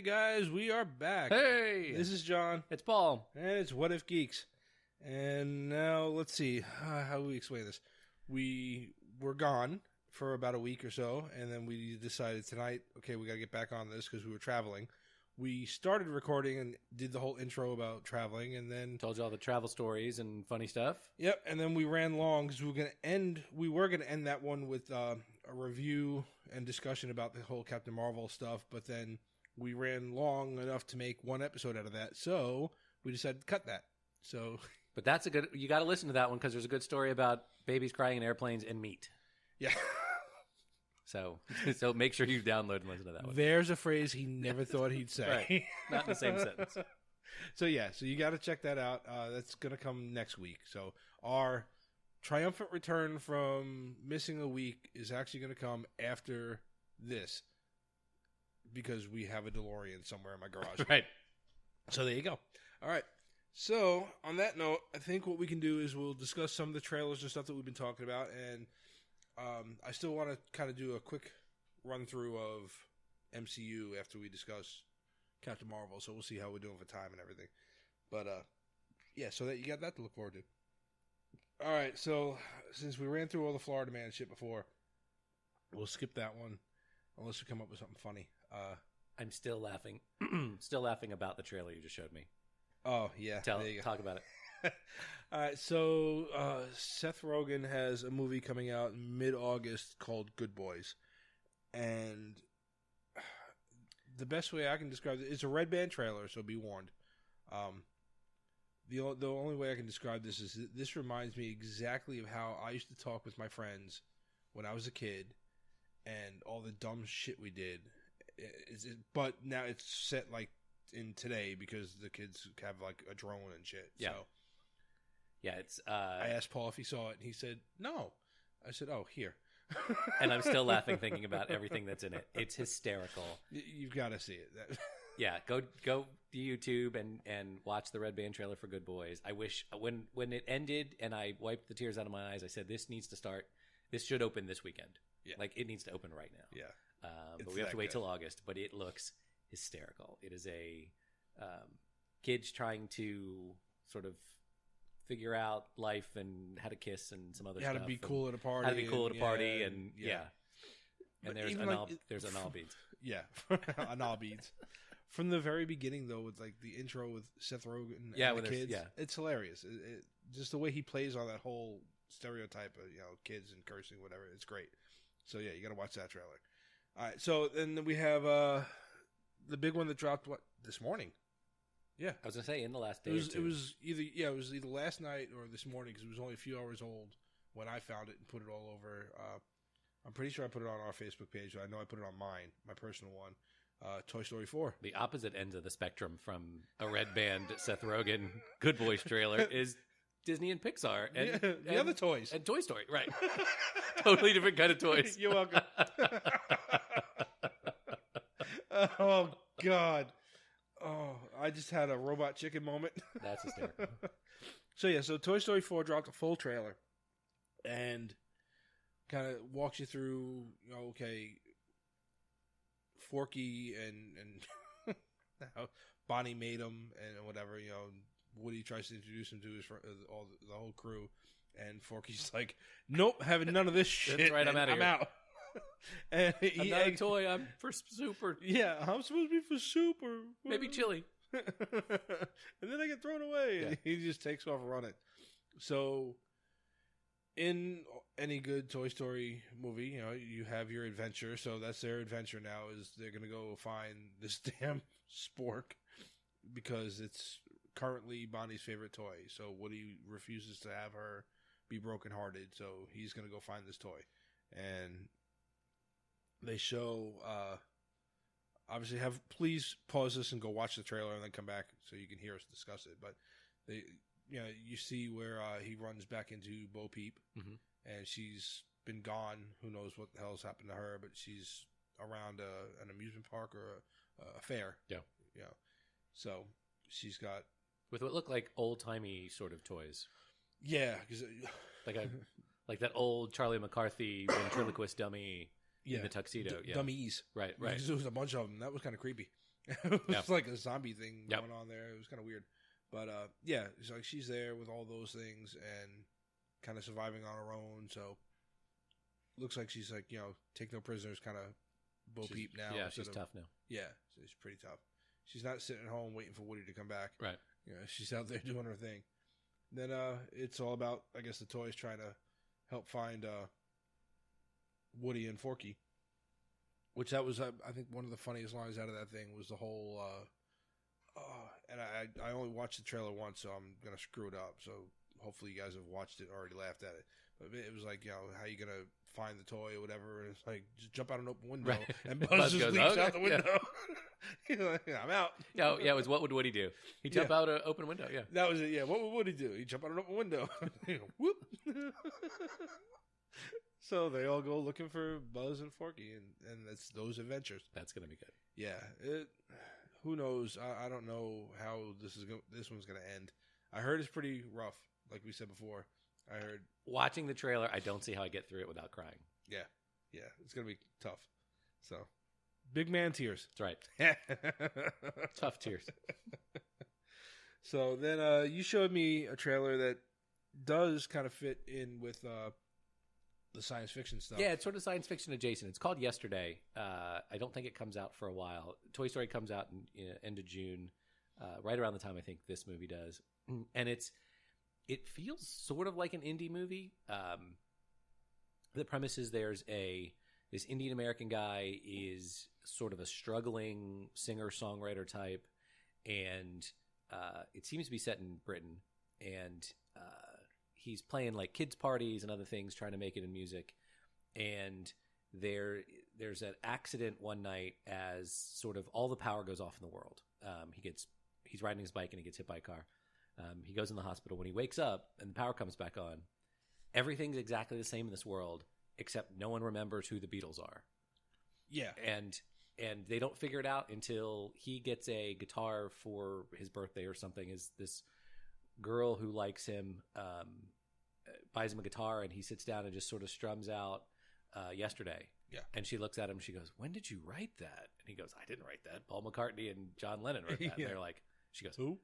guys, we are back. Hey! This is John. It's Paul. And it's What If Geeks. And now, let's see, how do we explain this? We were gone for about a week or so, and then we decided tonight, okay, we got to get back on this because we were traveling. We started recording and did the whole intro about traveling, and then Told you all the travel stories and funny stuff. Yep, and then we ran long because we were gonna end that one with a review and discussion about the whole Captain Marvel stuff, but then we ran long enough to make one episode out of that, so we decided to cut that. So, But that's a good. You got to listen to that one because there's a good story about babies crying in airplanes and meat. yeah, So make sure you download and listen to that one. there's a phrase he never thought he'd say. Right. Not in the same sentence. So yeah, so you got to check that out. That's gonna come next week. So our triumphant return from missing a week is actually gonna come after this because we have a DeLorean somewhere in my garage. Right. So there you go. All right. So on that note, I think what we can do is we'll discuss some of the trailers and stuff that we've been talking about, and I still want to kind of do a quick run through of MCU after we discuss Captain Marvel. So we'll see how we're doing for time and everything. But yeah, so that you got that to look forward to. All right. So since we ran through all the Florida Man shit before, we'll skip that one unless we come up with something funny. I'm still laughing. Still laughing about the trailer you just showed me. Oh yeah, there you go. Talk about it. All right, so Seth Rogen has a movie coming out mid-August called Good Boys, and the best way I can describe it, it's a red band trailer, so be warned. The only way I can describe this is this reminds me exactly of how I used to talk with my friends when I was a kid, and all the dumb shit we did. But now it's set like in today because the kids have like a drone and shit. Yeah. So. Yeah, it's. I asked Paul if he saw it, and he said no. I said, "Oh, here." And I'm still laughing thinking about everything that's in it. It's hysterical. You've got to see it. Yeah, go to YouTube and watch the Red Band trailer for Good Boys. I wish when it ended and I wiped the tears out of my eyes, I said this needs to start. This should open this weekend. Yeah, like it needs to open right now. Yeah, but we have to wait till August. But it looks hysterical. It is a kids trying to sort of figure out life and how to kiss and some other stuff. How to be cool at a party. How to be cool at a party and yeah. And there's there's anal beads. Yeah, anal beads. From the very beginning, though, with like the intro with Seth Rogen and the kids, it's hilarious. Just the way he plays on that whole stereotype of kids and cursing, whatever. It's great. So yeah, you got to watch that trailer. All right, so then we have the big one that dropped this morning. Yeah, I was gonna say in the last day. It was either last night or this morning because it was only a few hours old when I found it and put it all over. I'm pretty sure I put it on our Facebook page. I know I put it on mine, my personal one. Toy Story 4. The opposite ends of the spectrum from a red band Seth Rogen Good Boys trailer is Disney and Pixar and the other toys and Toy Story, right? Totally different kind of toys. You're welcome. Oh God. Oh, I just had a robot chicken moment. That's hysterical. So Toy Story 4 dropped a full trailer and kind of walks you through, okay, Forky and how Bonnie made him and whatever, Woody tries to introduce him to his the whole crew, and Forky's like, nope, having none of this shit. That's right, I'm out of here. I'm out. And I'm not a toy. I'm for super. Yeah, I'm supposed to be for super. Maybe chili. And then I get thrown away. Yeah. He just takes off running. So, in any good Toy Story movie, you have your adventure. So that's their adventure now. Is they're gonna go find this damn spork because it's currently Bonnie's favorite toy. So Woody refuses to have her be brokenhearted. So he's gonna go find this toy, and they show, obviously please pause this and go watch the trailer and then come back so you can hear us discuss it. But you see where he runs back into Bo Peep, and she's been gone. Who knows what the hell's happened to her? But she's around an amusement park or a fair. Yeah. So she's got with what look like old timey sort of toys. Yeah, because like that old Charlie McCarthy ventriloquist dummy. Yeah. in the tuxedo. Dummies. Right. There was a bunch of them. That was kind of creepy. It was like a zombie thing going on there. It was kind of weird. But, it's like she's there with all those things and kind of surviving on her own. So, looks like she's like, take no prisoners kind of Bo Peep now. Yeah, she's tough now. Yeah, she's pretty tough. She's not sitting at home waiting for Woody to come back. Right. She's out there doing her thing. Then it's all about, I guess, the toys trying to help find Woody and Forky. Which that was, I think, one of the funniest lines out of that thing was the whole, and I only watched the trailer once, so I'm going to screw it up. So hopefully you guys have watched it and already laughed at it. But it was like, how you going to find the toy or whatever? And it's like, just jump out an open window. Right. And Buzz just leaps out the window. Yeah. I'm out. Yeah, it was what would Woody do? He'd jump out an open window, yeah. That was it, yeah. What would Woody do? He'd jump out an open window. Whoop. So they all go looking for Buzz and Forky, and that's those adventures. That's going to be good. Yeah. Who knows? I don't know how this one's going to end. I heard it's pretty rough, like we said before. I heard watching the trailer, I don't see how I get through it without crying. Yeah, it's gonna be tough. So, big man tears. That's right. Tough tears. So then, you showed me a trailer that does kind of fit in with the science fiction stuff. Yeah, it's sort of science fiction adjacent. It's called Yesterday. I don't think it comes out for a while. Toy Story comes out in end of June, right around the time I think this movie does, and it feels sort of like an indie movie. The premise is this Indian American guy is sort of a struggling singer-songwriter type, and it seems to be set in Britain, and he's playing like kids' parties and other things, trying to make it in music. And there's an accident one night as sort of all the power goes off in the world. He's riding his bike and he gets hit by a car. He goes in the hospital. When he wakes up and the power comes back on, everything's exactly the same in this world, except no one remembers who the Beatles are. Yeah. And they don't figure it out until he gets a guitar for his birthday or something. Is this girl who likes him buys him a guitar, and he sits down and just sort of strums out Yesterday. Yeah. And she looks at him and she goes, "When did you write that?" And he goes, "I didn't write that. Paul McCartney and John Lennon wrote that." Yeah. And they're like, she goes, Who?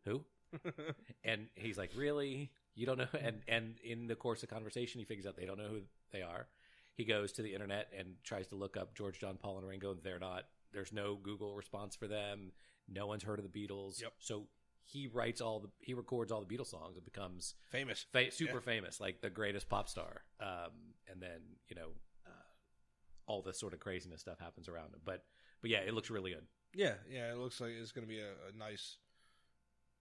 And he's like, "Really? You don't know?" And in the course of conversation, he figures out they don't know who they are. He goes to the internet and tries to look up George, John, Paul, and Ringo. There's no Google response for them. No one's heard of the Beatles. Yep. So he records all the Beatles songs and becomes famous, super famous, like the greatest pop star. And then, all this sort of craziness stuff happens around him. But yeah, it looks really good. Yeah. It looks like it's going to be a nice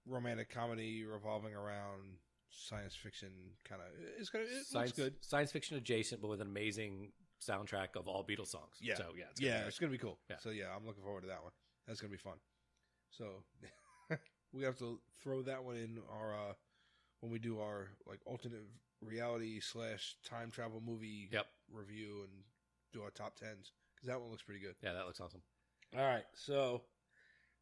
romantic comedy revolving around science fiction kind of. It looks good. Science fiction adjacent, but with an amazing soundtrack of all Beatles songs. Yeah. So it's going to be cool. Yeah. So I'm looking forward to that one. That's going to be fun. So we have to throw that one in our when we do our like alternate reality / time travel movie review and do our top 10s, because that one looks pretty good. Yeah, that looks awesome. All right. So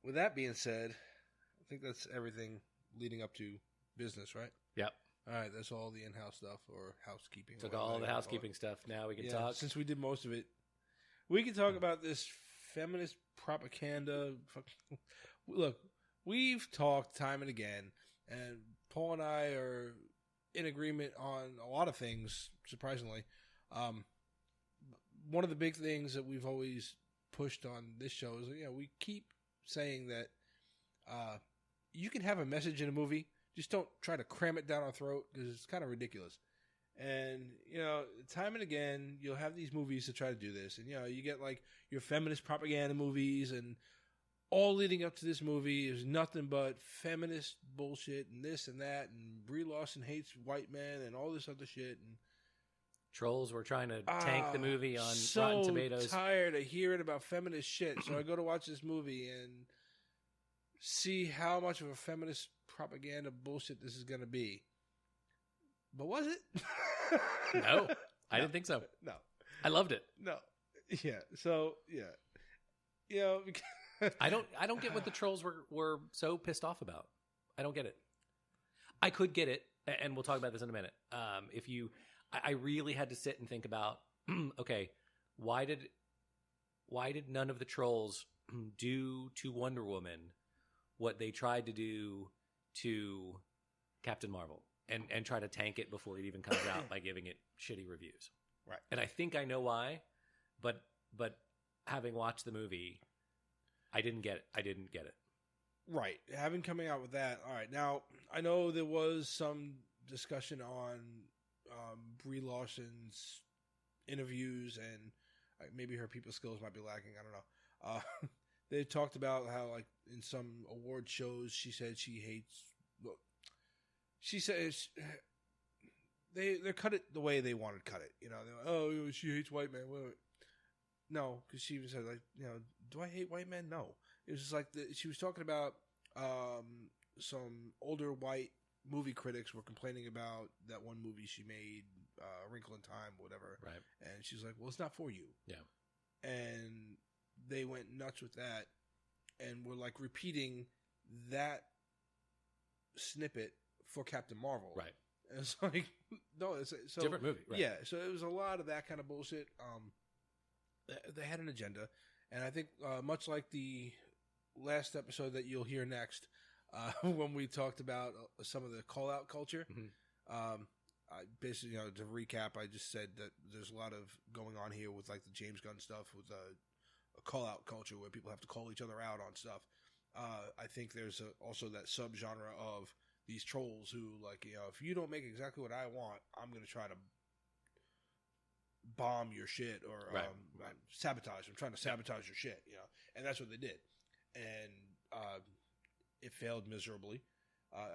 with that being said, I think that's everything leading up to business, right? Yep. All right. That's all the in-house stuff or housekeeping. Took all the housekeeping stuff. Now we can talk. Since we did most of it, we can talk about this feminist propaganda. Look, we've talked time and again, and Paul and I are in agreement on a lot of things, surprisingly. One of the big things that we've always pushed on this show is, we keep saying that you can have a message in a movie, just don't try to cram it down our throat, because it's kind of ridiculous. And, time and again, you'll have these movies to try to do this. And, you get like your feminist propaganda movies, and all leading up to this movie is nothing but feminist bullshit and this and that. And Brie Larson hates white men and all this other shit. And Trolls were trying to tank the movie on Rotten Tomatoes. So tired of hearing about feminist shit. So I go to watch this movie and see how much of a feminist propaganda bullshit this is going to be. But was it? No, I didn't think so. No. I loved it. No. Yeah. So, yeah. I don't get what the trolls were so pissed off about. I don't get it. I could get it, and we'll talk about this in a minute. I really had to sit and think about, okay, why did why did none of the trolls do to Wonder Woman what they tried to do to Captain Marvel and try to tank it before it even comes out by giving it shitty reviews? Right. And I think I know why, but having watched the movie, I didn't get it. Right. Having coming out with that. All right. Now, I know there was some discussion on Brie Larson's interviews, and maybe her people skills might be lacking. I don't know. They talked about how, like, in some award shows, she said she hates. Well, she says they cut it the way they wanted to cut it. You know, oh, she hates white men. Wait. No, because she even said, like, you know, do I hate white men? No. It was just like she was talking about some older white movie critics were complaining about that one movie she made, A Wrinkle in Time, whatever. Right. And she's like, well, it's not for you. Yeah. And they went nuts with that and were like repeating that snippet for Captain Marvel. Right. And it's like, no, it's so different movie. Right. Yeah. So it was a lot of that kind of bullshit. They had an agenda. And I think much like the last episode that you'll hear next, when we talked about some of the call-out culture, I basically, you know, to recap, I just said that there's a lot of going on here with like the James Gunn stuff with a call-out culture where people have to call each other out on stuff. I think there's also that subgenre of these trolls who, like, you know, if you don't make exactly what I want, I'm going to try to bomb your shit or sabotage. I'm trying to sabotage your shit, you know, and that's what they did. And it failed miserably.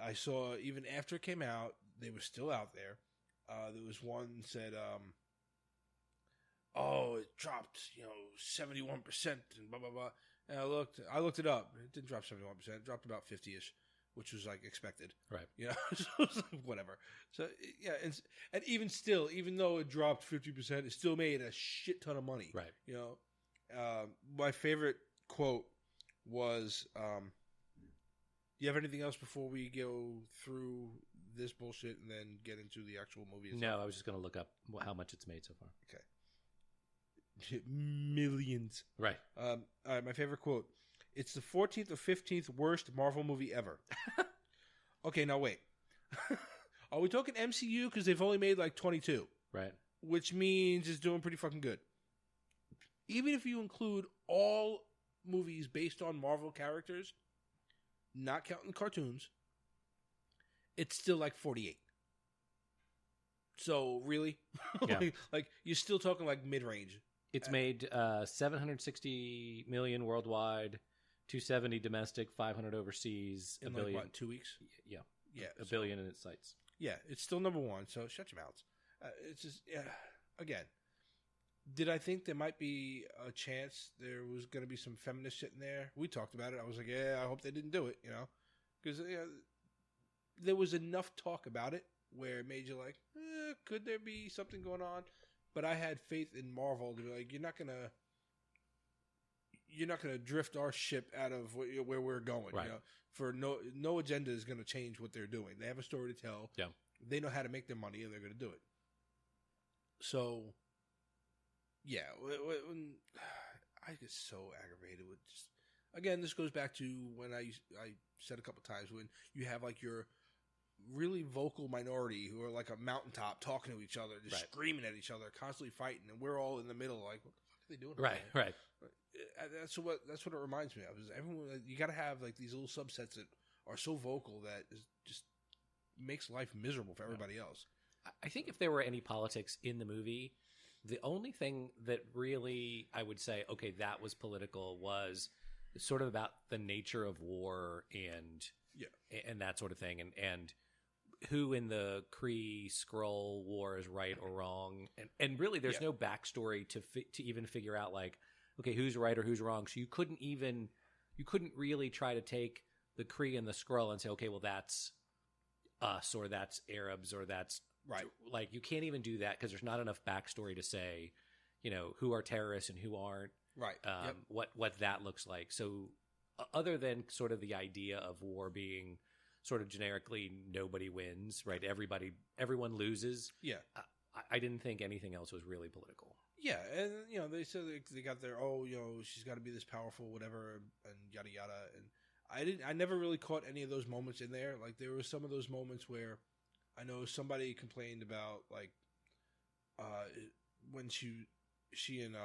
I saw even after it came out, they were still out there. There was one said, "Oh, it dropped, you know, 71% and blah blah blah." And I looked it up. It didn't drop 71%. It dropped about 50ish, which was like expected. Right. You know, so it was like, whatever. So yeah, and even still, even though it dropped 50%, it still made a shit ton of money. Right. You know, my favorite quote was, do you have anything else before we go through this bullshit and then get into the actual movie itself? No, I was just going to look up how much it's made so far. Okay. Millions. Right. All right, my favorite quote. It's the 14th or 15th worst Marvel movie ever. Okay, now wait. Are we talking MCU? Because they've only made like 22. Right. Which means it's doing pretty fucking good. Even if you include all movies based on Marvel characters, not counting cartoons, it's still like 48. So, really? Yeah. like, you're still talking like mid-range. It's made $760 million worldwide, $270 domestic, $500 overseas, In $1 like, billion. what, 2 weeks? Yeah. Yeah. $1 billion in its sites. Yeah, it's still number one, so shut your mouths. It's just, yeah, again, did I think there might be a chance there was going to be some feminist shit in there? We talked about it. I was like, yeah, I hope they didn't do it, you know? Because there was enough talk about it where it made you like, could there be something going on? But I had faith in Marvel to be like, you're not gonna drift our ship out of where we're going. Right. You know? For no agenda is going to change what they're doing. They have a story to tell. Yeah. They know how to make their money, and they're going to do it. So, yeah, when I get so aggravated with just, again, this goes back to when I said a couple times, when you have like your really vocal minority who are like a mountaintop talking to each other, just screaming at each other, constantly fighting, and we're all in the middle like, what the fuck are they doing? Right. That's what it reminds me of. Is everyone, you got to have like these little subsets that are so vocal that is just makes life miserable for everybody else. I think if there were any politics in the movie, the only thing that really I would say, okay, that was political, was sort of about the nature of war and that sort of thing, and who in the Kree-Skrull war is right or wrong, and really there's no backstory to even figure out like, okay, who's right or who's wrong. So you couldn't really try to take the Kree and the Skrull and say, okay, well that's us or that's Arabs or that's right. Like you can't even do that because there's not enough backstory to say, you know, who are terrorists and who aren't. Right. What that looks like. So other than sort of the idea of war being sort of generically nobody wins, right? Everyone loses. Yeah. I didn't think anything else was really political. Yeah, and they said they got their she's got to be this powerful, whatever, and yada yada. And I never really caught any of those moments in there. Like there were some of those moments where I know somebody complained about like when she and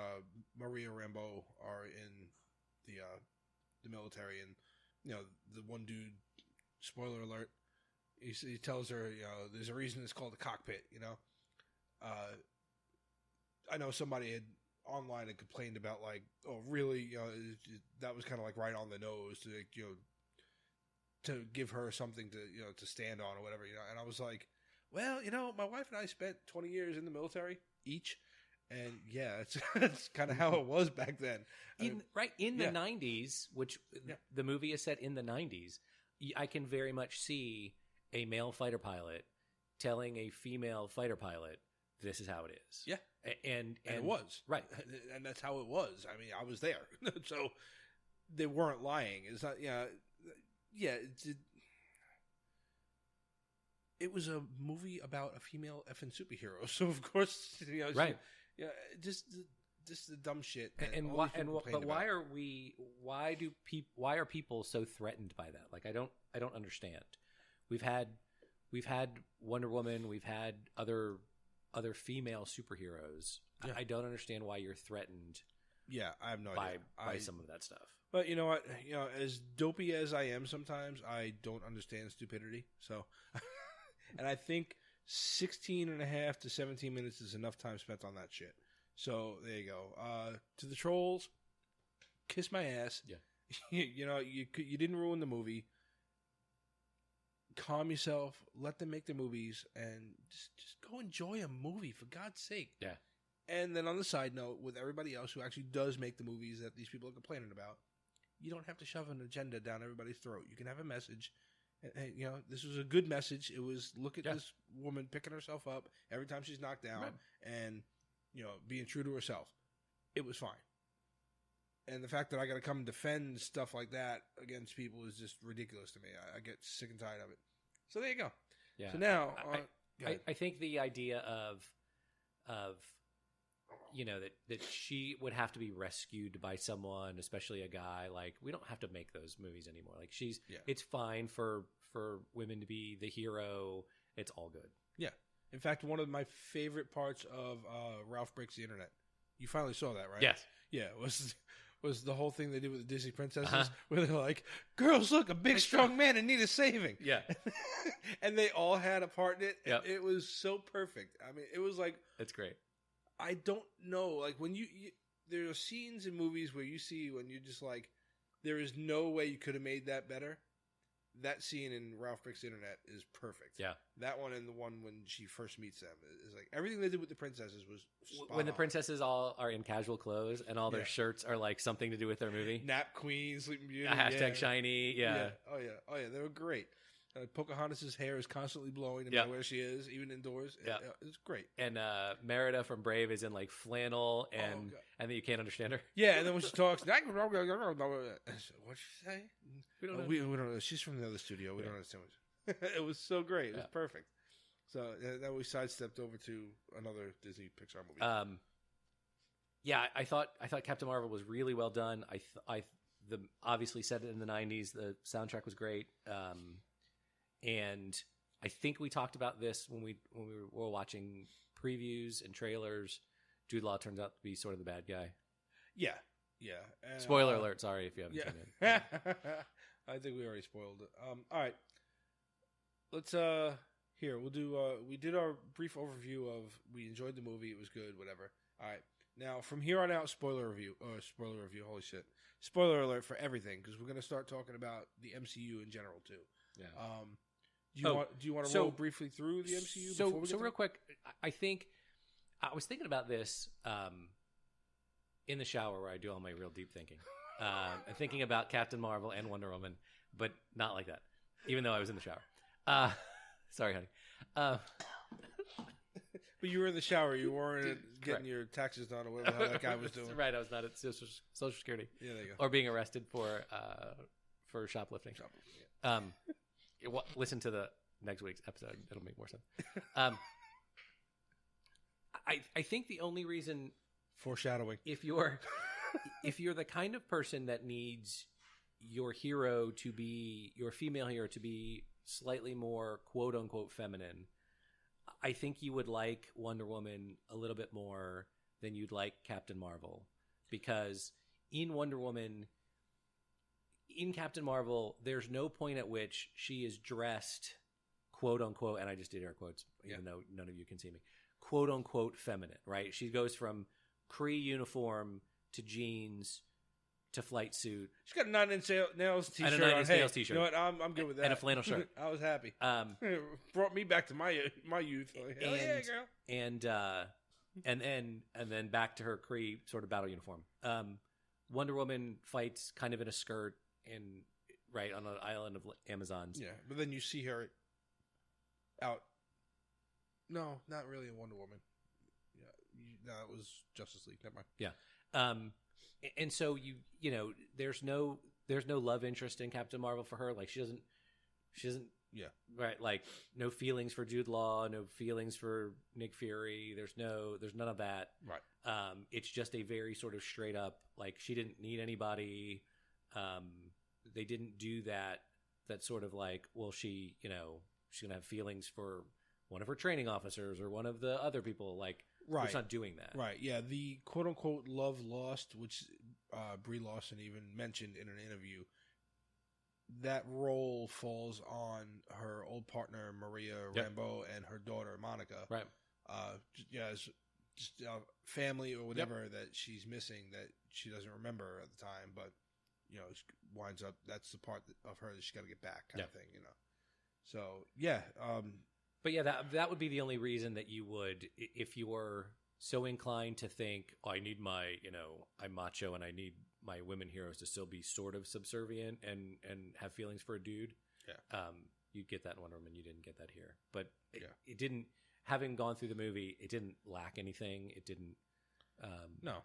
Maria Rambeau are in the military, and the one dude, spoiler alert, he tells her there's a reason it's called a cockpit. I know somebody online had complained about like, oh really, that was kind of like right on the nose to to give her something to to stand on or whatever, and I was like, well, my wife and I spent 20 years in the military each, and yeah, it's kind of how it was back then. In the 90s, which the movie is set in the 90s, I can very much see a male fighter pilot telling a female fighter pilot, this is how it is. Yeah. And it was. Right. And that's how it was. I mean, I was there. So they weren't lying. It's not, it was a movie about a female effing superhero. So, of course, right. Just the dumb shit. Why are people so threatened by that? Like, I don't understand. We've had Wonder Woman, we've had other female superheroes. Yeah. I don't understand why you're threatened. Yeah, I have no idea by some of that stuff. But you know what? As dopey as I am sometimes, I don't understand stupidity. So, and I think 16 and a half to 17 minutes is enough time spent on that shit. So there you go. To the trolls, kiss my ass. Yeah. You didn't ruin the movie. Calm yourself. Let them make the movies, and just go enjoy a movie for God's sake. Yeah. And then on the side note, with everybody else who actually does make the movies that these people are complaining about, you don't have to shove an agenda down everybody's throat. You can have a message. And, this was a good message. It was look at this woman picking herself up every time she's knocked down, and being true to herself. It was fine. And the fact that I got to come and defend stuff like that against people is just ridiculous to me. I get sick and tired of it. So there you go. Yeah. So now, I think the idea of that she would have to be rescued by someone, especially a guy. Like, we don't have to make those movies anymore. Like, it's fine for women to be the hero. It's all good. Yeah. In fact, one of my favorite parts of Ralph Breaks the Internet. You finally saw that, right? Yes. Yeah. Was the whole thing they did with the Disney princesses, where they're like, girls, look, a big, strong man in need of saving. Yeah. And they all had a part in it. Yep. It was so perfect. I mean, it was like... It's great. I don't know. Like, when you there are scenes in movies where you see when you're just like, there is no way you could have made that better. That scene in Ralph Breaks the Internet is perfect. Yeah. That one and the one when she first meets them is like, everything they did with the princesses was spot when the on. princesses all are in casual clothes and all their shirts are like something to do with their movie. Nap Queen, Sleeping Beauty. Hashtag shiny. Yeah. Oh yeah. They were great. Pocahontas' hair is constantly blowing no matter where she is, even indoors. Yeah. It's great. And Merida from Brave is in like flannel, and then you can't understand her. Yeah, and then when she talks, what'd she say? We don't know. We don't know. She's from the other studio. We don't understand what it was so great. It was perfect. So then we sidestepped over to another Disney Pixar movie. I thought Captain Marvel was really well done. I obviously set it in the 90s. The soundtrack was great. And I think we talked about this when we were watching previews and trailers. Jude Law turns out to be sort of the bad guy. Yeah. Spoiler alert. Sorry if you haven't seen it. I think we already spoiled it. All right. Let's here we'll do. We did our brief overview of. We enjoyed the movie. It was good. Whatever. All right. Now from here on out, spoiler review. Holy shit! Spoiler alert for everything, because we're going to start talking about the MCU in general too. Yeah. Do you want to roll briefly through the MCU? So real quick, I think I was thinking about this in the shower where I do all my real deep thinking, and thinking about Captain Marvel and Wonder Woman, but not like that. Even though I was in the shower. Sorry, honey. But you were in the shower. You weren't getting your taxes done or whatever the hell that guy was doing. Right. I was not at Social Security. Yeah, there you go. Or being arrested for shoplifting. Yeah. Listen to the next week's episode. It'll make more sense. I think the only reason Foreshadowing. If you're the kind of person that needs your hero to be, your female hero to be slightly more quote unquote feminine, I think you would like Wonder Woman a little bit more than you'd like Captain Marvel, because in Wonder Woman, in Captain Marvel, there's no point at which she is dressed quote unquote, and I just did air quotes, even though none of you can see me, quote unquote feminine, right? She goes from Kree uniform to jeans to flight suit. She's got a Nine Inch Nails t-shirt. And a Nine Inch Nails t-shirt. You know what? I'm good with that. And a flannel shirt. I was happy. Brought me back to my youth. Like, hell yeah, girl. And then back to her Kree sort of battle uniform. Wonder Woman fights kind of in a skirt on an island of Amazons. Yeah, but then you see her out. No, not really in Wonder Woman. Yeah, no, it was Justice League. Never mind. Yeah. And so you know, there's no love interest in Captain Marvel for her. Like she doesn't. Yeah. Right. Like no feelings for Jude Law, no feelings for Nick Fury. There's none of that. Right. It's just a very sort of straight up, like she didn't need anybody. They didn't do that sort of like, well, she's going to have feelings for one of her training officers or one of the other people. Like, right. It's not doing that. Right. Yeah. The quote unquote love lost, which Brie Larson even mentioned in an interview, that role falls on her old partner, Maria Rambeau, and her daughter, Monica. Right. It's just family or whatever that she's missing that she doesn't remember at the time, but, you know, it winds up, that's the part of her that she's got to get back kind of thing, you know. So, yeah. But yeah, that would be the only reason that you would, if you were so inclined to think, oh, I need I'm macho and I need my women heroes to still be sort of subservient and have feelings for a dude. Yeah. You'd get that in Wonder Woman. You didn't get that here. But it didn't, having gone through the movie, it didn't lack anything. It didn't. No.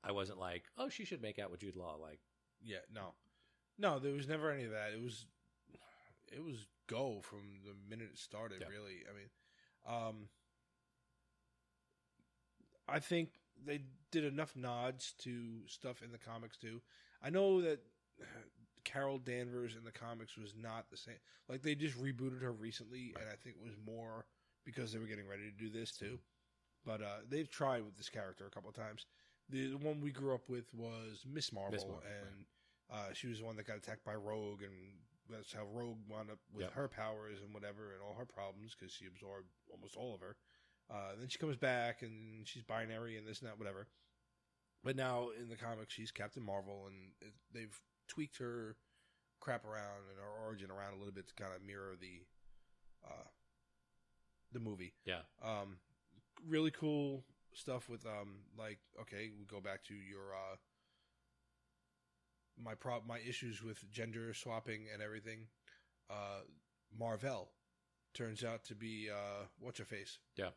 I wasn't like, oh, she should make out with Jude Law. Like, yeah, no, there was never any of that. It was go from the minute it started. Really, I mean, I think they did enough nods to stuff in the comics too. I know that Carol Danvers in the comics was not the same. Like they just rebooted her recently, and I think it was more because they were getting ready to do this too. But they've tried with this character a couple of times. The one we grew up with was Miss Marvel, and she was the one that got attacked by Rogue, and that's how Rogue wound up with her powers and whatever and all her problems because she absorbed almost all of her. Then she comes back and she's binary and this and that, whatever. But now in the comics, she's Captain Marvel, and they've tweaked her crap around and her origin around a little bit to kind of mirror the movie. Yeah. Really cool stuff with like, okay, we go back to your my issues with gender swapping and everything. Marvel turns out to be what's her face? Yeah.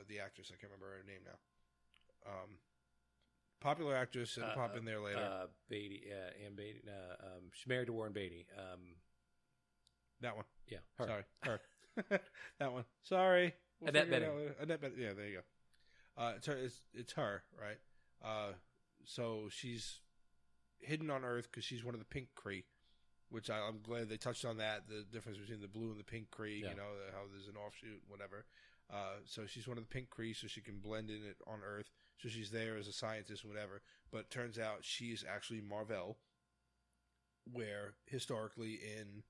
The actress, I can't remember her name now. Popular actress, it'll pop in there later. Beatty, Ann Beatty. She's married to Warren Beatty. That one. Yeah, her. Sorry, her. That one. Sorry. Annette Bening. Annette Bening. Yeah, there you go. It's her, right? So she's hidden on Earth because she's one of the pink Kree, which I'm glad they touched on that, the difference between the blue and the pink Kree, you know, how there's an offshoot, whatever. So she's one of the pink Kree, so she can blend in it on Earth. So she's there as a scientist, whatever. But turns out she's actually Marvel, where historically in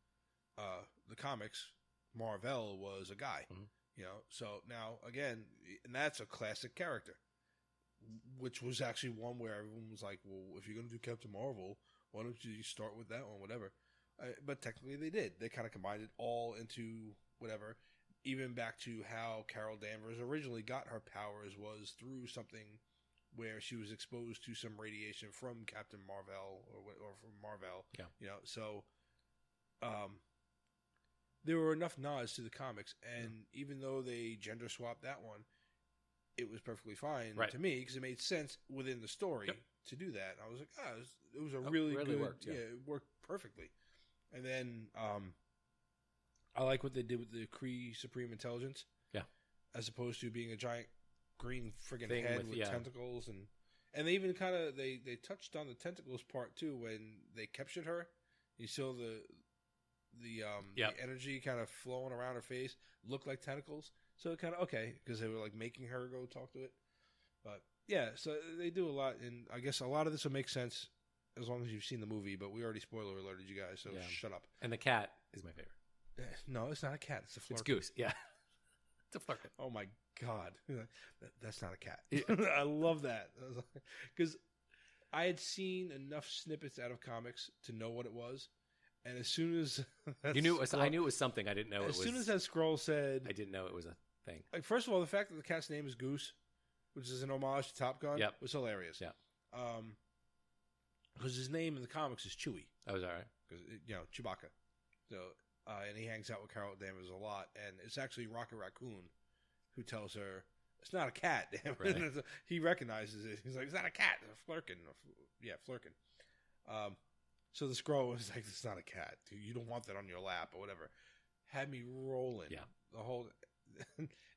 the comics, Marvel was a guy. Mm-hmm. You know, so now again, and that's a classic character, which was actually one where everyone was like, "Well, if you're going to do Captain Marvel, why don't you start with that one, whatever?" But technically, they did. They kind of combined it all into whatever. Even back to how Carol Danvers originally got her powers was through something where she was exposed to some radiation from Captain Marvel or from Marvel. Yeah, you know, so. There were enough nods to the comics, and even though they gender swapped that one, it was perfectly fine to me because it made sense within the story to do that. I was like, it was a really good. Worked, it worked perfectly. And then I like what they did with the Kree Supreme Intelligence. Yeah, as opposed to being a giant green friggin' head with tentacles and And they even kind of they touched on the tentacles part too when they captured her. You saw the energy kind of flowing around her face, looked like tentacles. So it kind of okay because they were like making her go talk to it. But yeah, so they do a lot, and I guess a lot of this will make sense as long as you've seen the movie. But we already spoiler alerted you guys, so shut up. And the cat is my favorite. No, it's not a cat. It's a flurkin. It's Goose. Yeah, it's a flurkin. Oh my god, that's not a cat. I love that because I had seen enough snippets out of comics to know what it was, and as soon as you knew, I knew it was something. I didn't know. As soon as that scroll said, I didn't know it was a thing. Like first of all, the fact that the cat's name is Goose, which is an homage to Top Gun, was hilarious. Yeah, because his name in the comics is Chewie. That was all right. Because Chewbacca. So and he hangs out with Carol Danvers a lot, and it's actually Rocket Raccoon who tells her it's not a cat. Damn it. Right. He recognizes it. He's like, it's not a cat. It's a flurkin. Yeah, flurkin. So the scroll was like, it's not a cat. Dude, you don't want that on your lap or whatever. Had me rolling. Yeah. The whole.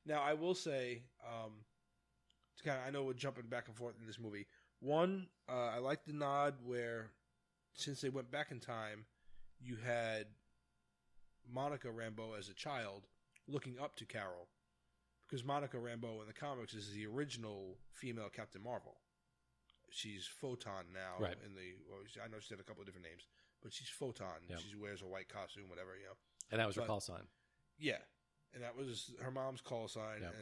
Now I will say, I know we're jumping back and forth in this movie. One, I like the nod where, since they went back in time, you had Monica Rambeau as a child looking up to Carol, because Monica Rambeau in the comics is the original female Captain Marvel. She's Photon now. Right. I know she had a couple of different names, but she's Photon. Yep. She wears a white costume, whatever, And that was her call sign. Yeah, and that was her mom's call sign. Yep.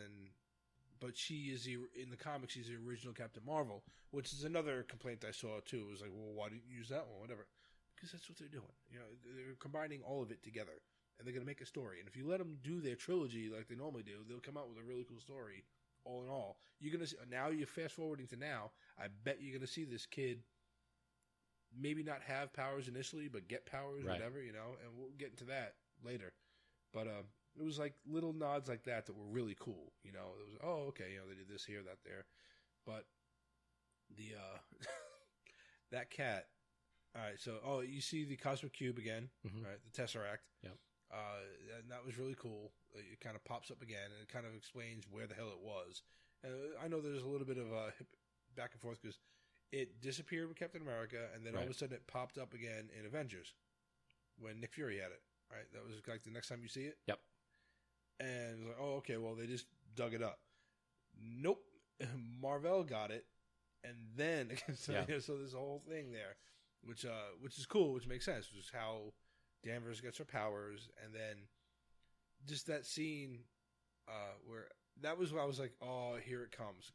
But she is in the comics. She's the original Captain Marvel, which is another complaint I saw too. It was like, well, why didn't you use that one? Whatever, because that's what they're doing. They're combining all of it together, and they're going to make a story. And if you let them do their trilogy like they normally do, they'll come out with a really cool story. All in all, you're gonna see, now you're fast forwarding to now. I bet you're gonna see this kid maybe not have powers initially, but get powers, right. Whatever, and we'll get into that later. But it was like little nods like that were really cool. It was okay, they did this here, that there. But the that cat. All right, so you see the Cosmic Cube again, right? The Tesseract. Yep. And that was really cool. It kind of pops up again, and it kind of explains where the hell it was. And I know there's a little bit of a back and forth because it disappeared with Captain America, and then all of a sudden it popped up again in Avengers when Nick Fury had it. Right, that was like the next time you see it. Yep. And it was like, oh, okay, well they just dug it up. Nope, Marvel got it, and then so there's a whole thing there, which is cool, which makes sense, which is how Danvers gets her powers, and then just that scene where that was when I was like, oh, here it comes.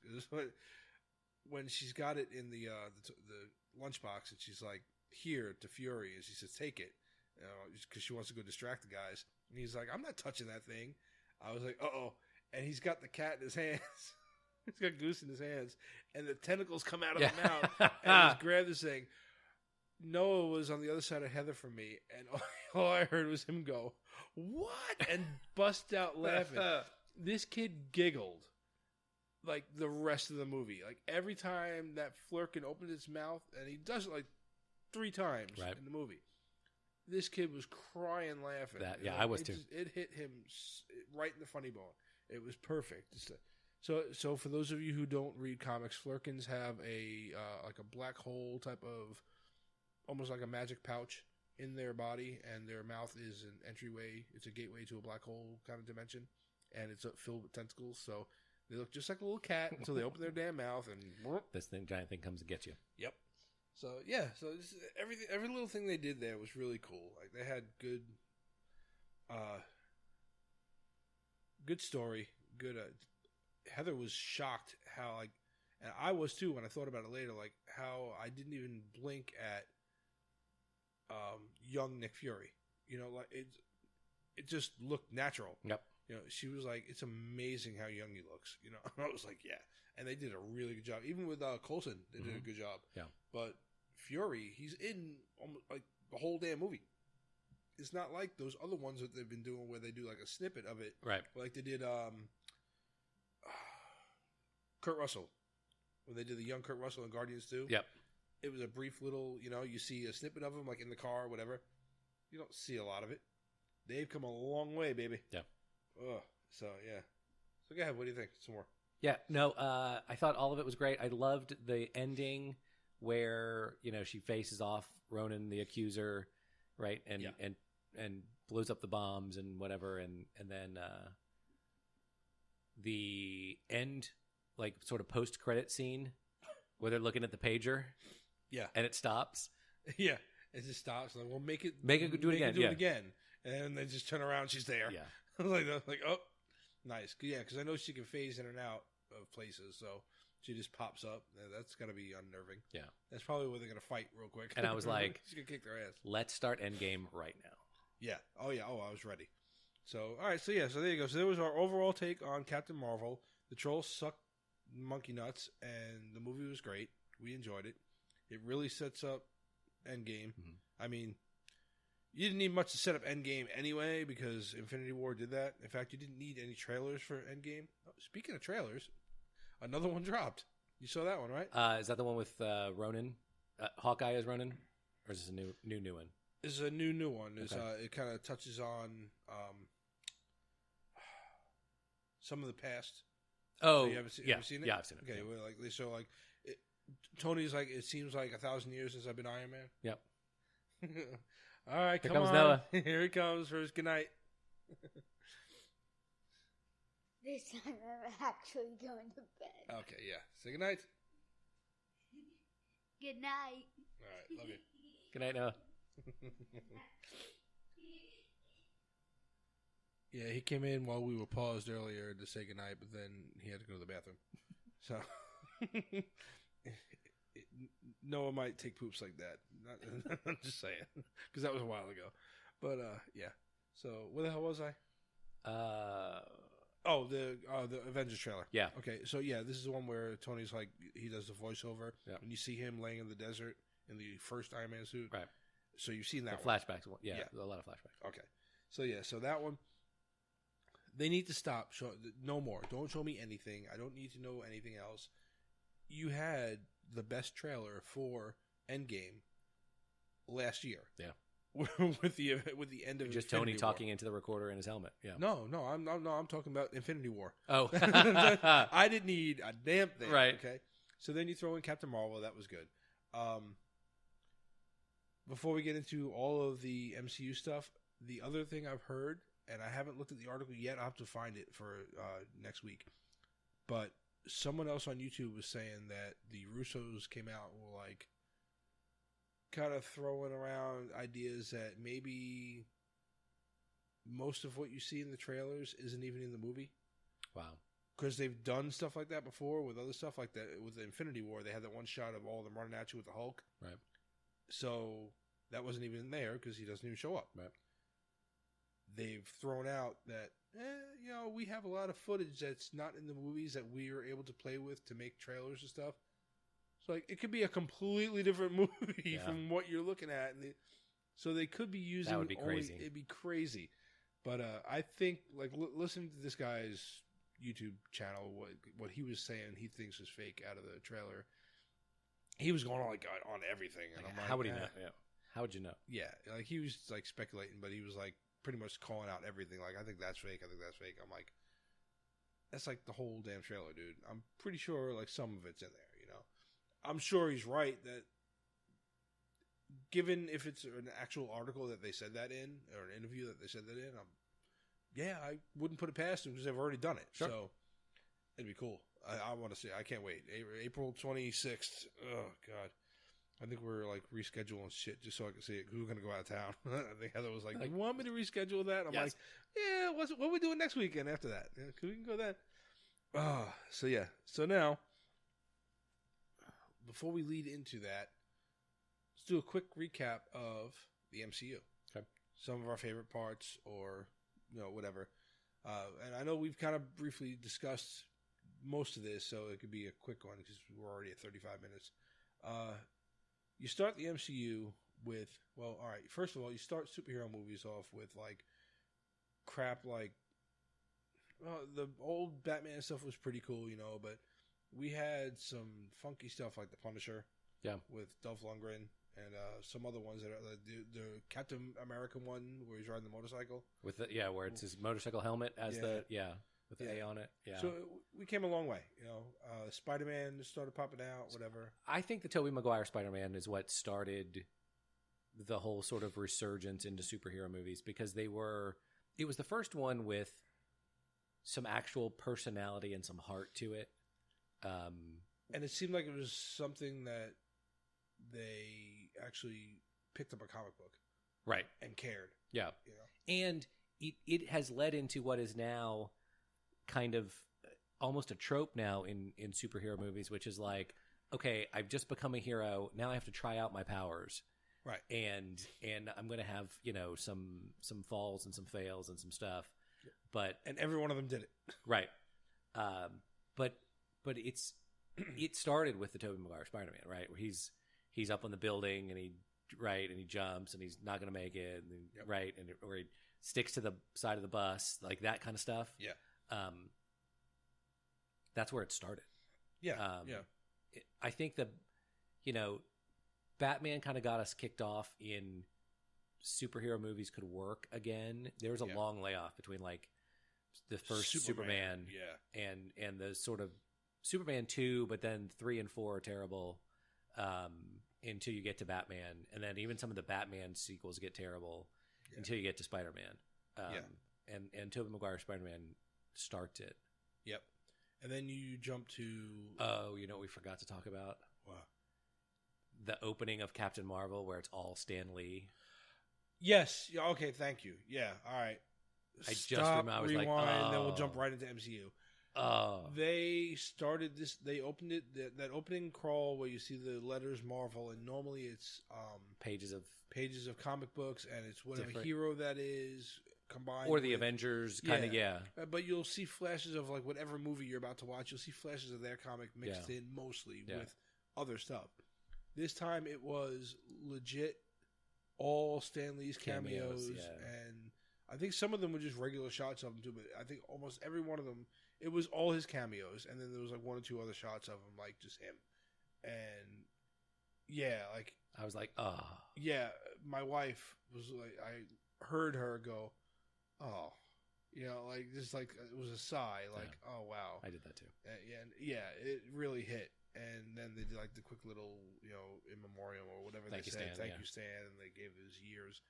When she's got it in the lunchbox, and she's like, here to Fury, and she says, take it, because she wants to go distract the guys, and he's like, I'm not touching that thing. I was like, uh-oh, and he's got the cat in his hands. He's got Goose in his hands, and the tentacles come out of the mouth, and he's grabbed this thing. Noah was on the other side of Heather from me, and all I heard was him go, what? And bust out laughing. This kid giggled like the rest of the movie. Like every time that Flurkin opened his mouth, and he does it like 3 times in the movie. This kid was crying laughing. I was too. It hit him right in the funny bone. It was perfect. So for those of you who don't read comics, Flurkins have a like a black hole type of, almost like a magic pouch in their body, and their mouth is an entryway. It's a gateway to a black hole kind of dimension, and it's filled with tentacles. So they look just like a little cat until they open their damn mouth, and this giant thing comes to get you. Yep. So yeah, every little thing they did there was really cool. Like they had good story. Good. Heather was shocked how and I was too when I thought about it later. Like how I didn't even blink at young Nick Fury. Like it just looked natural. Yep. She was like, it's amazing how young he looks. I was like, yeah. And they did a really good job. Even with Coulson, they did a good job. Yeah. But Fury, he's in almost like the whole damn movie. It's not like those other ones that they've been doing where they do like a snippet of it. Right. Like they did Kurt Russell. When they did the young Kurt Russell in Guardians 2. Yep. It was a brief little, you see a snippet of him like in the car or whatever. You don't see a lot of it. They've come a long way, baby. Yeah. So, yeah. So, go ahead. What do you think? Some more. Yeah, no, I thought all of it was great. I loved the ending where she faces off Ronan the accuser, right, and blows up the bombs and whatever, and then the end, like sort of post credit scene where they're looking at the pager, and it stops. Yeah, it just stops. Like, well, make it do it again. And they just turn around. She's there. Yeah, like oh, nice. Yeah, because I know she can phase in and out of places, so she just pops up. That's got to be unnerving. Yeah, that's probably where they're gonna fight real quick. And I was like, she's gonna kick their ass. Let's start Endgame right now. Yeah. Oh yeah. Oh, I was ready. So all right. So yeah. So there you go. So there was our overall take on Captain Marvel. The trolls sucked monkey nuts, and the movie was great. We enjoyed it. It really sets up Endgame. Mm-hmm. I mean, you didn't need much to set up Endgame anyway, because Infinity War did that. In fact, you didn't need any trailers for Endgame. Oh, speaking of trailers, another one dropped. You saw that one, right? Is that the one with Ronan? Hawkeye as Ronan? Or is this a new one? This is a new one. Okay. It kind of touches on some of the past. Oh, you ever seen it? Yeah, I've seen it. Okay, well, like they show Tony's like, it seems like 1,000 years since I've been Iron Man. Yep. All right, Here come comes on. Noah. Here he comes for his good night. This time I'm actually going to bed. Okay, yeah. Say good night. Good night. All right, love you. Good night, Noah. Yeah, he came in while we were paused earlier to say goodnight, but then he had to go to the bathroom. So Noah might take poops like that. I'm just saying, because that was a while ago. But yeah. So where the hell was I? The Avengers trailer. Yeah. Okay, so yeah, this is the one where Tony's like, he does the voiceover, yeah. and you see him laying in the desert in the first Iron Man suit. Right. So you've seen that the one. flashbacks. Yeah, a lot of flashbacks. Okay. So yeah, so that one, they need to stop. No more. Don't show me anything. I don't need to know anything else. You had the best trailer for Endgame last year. Yeah. with the end of just Infinity Tony talking into the recorder in his helmet. Yeah. No, I'm talking about Infinity War. Oh. I didn't need a damn thing. Right. Okay. So then you throw in Captain Marvel. That was good. Before we get into all of the MCU stuff, the other thing I've heard, and I haven't looked at the article yet, I'll have to find it for next week, but someone else on YouTube was saying that the Russos came out and were like kind of throwing around ideas that maybe most of what you see in the trailers isn't even in the movie. Wow. Because they've done stuff like that before with other stuff like that. With the Infinity War, they had that one shot of all of them running at you with the Hulk. Right. So that wasn't even there because he doesn't even show up. Right. They've thrown out that, we have a lot of footage that's not in the movies that we are able to play with to make trailers and stuff. So like, it could be a completely different movie from what you're looking at. And so they could be using... That would be crazy. It'd be crazy. But I think, like, listening to this guy's YouTube channel, what he was saying he thinks is fake out of the trailer, he was going on everything. And I'm like, how would he know? Yeah. How would you know? Yeah, like he was like speculating, but he was like pretty much calling out everything. Like, I think that's fake. I think that's fake. I'm like, that's like the whole damn trailer, dude. I'm pretty sure like some of it's in there. I'm sure he's right that given if it's an actual article that they said that in, or an interview that they said that in, I wouldn't put it past them because they've already done it. Sure. So it'd be cool. I want to see. I can't wait. April 26th. Oh God. I think we're like rescheduling shit just so I can see it. We're gonna go out of town. I think Heather was like, "You want me to reschedule that?" I'm like, "Yeah. What are we doing next weekend after that? Yeah, we can go then." So yeah. So now, before we lead into that, let's do a quick recap of the MCU. Okay. Some of our favorite parts, or whatever. And I know we've kind of briefly discussed most of this, so it could be a quick one because we're already at 35 minutes. You start the MCU with, well, all right, first of all, you start superhero movies off with, like, crap like, well, the old Batman stuff was pretty cool, but we had some funky stuff like The Punisher with Dolph Lundgren and some other ones that are the Captain America one where he's riding the motorcycle. With where it's his motorcycle helmet as with with the A on it. Yeah. So we came a long way. Spider-Man started popping out, whatever. I think the Tobey Maguire Spider-Man is what started the whole sort of resurgence into superhero movies because it was the first one with some actual personality and some heart to it. And it seemed like it was something that they actually picked up a comic book. Right. And cared. Yeah. And it has led into what is now kind of almost a trope now in superhero movies, which is like, okay, I've just become a hero. Now I have to try out my powers. Right. And I'm going to have, some falls and some fails and some stuff. And every one of them did it. Right. But it started with the Tobey Maguire Spider-Man, right? Where he's up on the building and he jumps and he's not going to make it, and, right? Or he sticks to the side of the bus, like that kind of stuff. Yeah. That's where it started. Yeah. I think that, Batman kind of got us kicked off in superhero movies could work again. There was a long layoff between like the first Superman and the sort of Superman 2, but then 3 and 4 are terrible until you get to Batman. And then even some of the Batman sequels get terrible until you get to Spider-Man. And Tobey Maguire Spider-Man starts it. Yep. And then you jump to... Oh, you know what we forgot to talk about? What? The opening of Captain Marvel where it's all Stan Lee. Yes. Okay, thank you. Yeah, all right. I just remember. I was rewind, like, oh. And then we'll jump right into MCU. Oh. They started this... They opened it... That opening crawl where you see the letters Marvel, and normally it's... pages of comic books, and it's whatever hero that is... combined or the Avengers kind of but you'll see flashes of like whatever movie you're about to watch. You'll see flashes of their comic mixed in mostly with other stuff. This time it was legit all Stan Lee's cameos and I think some of them were just regular shots of him too, but I think almost every one of them it was all his cameos, and then there was like 1 or 2 other shots of him, like just him. And like I was like, my wife was like, I heard her go, oh, like just like it was a sigh, like, oh wow, I did that too. It really hit. And then they did like the quick little, in memoriam or whatever they said, thank you, Stan, and they gave his years.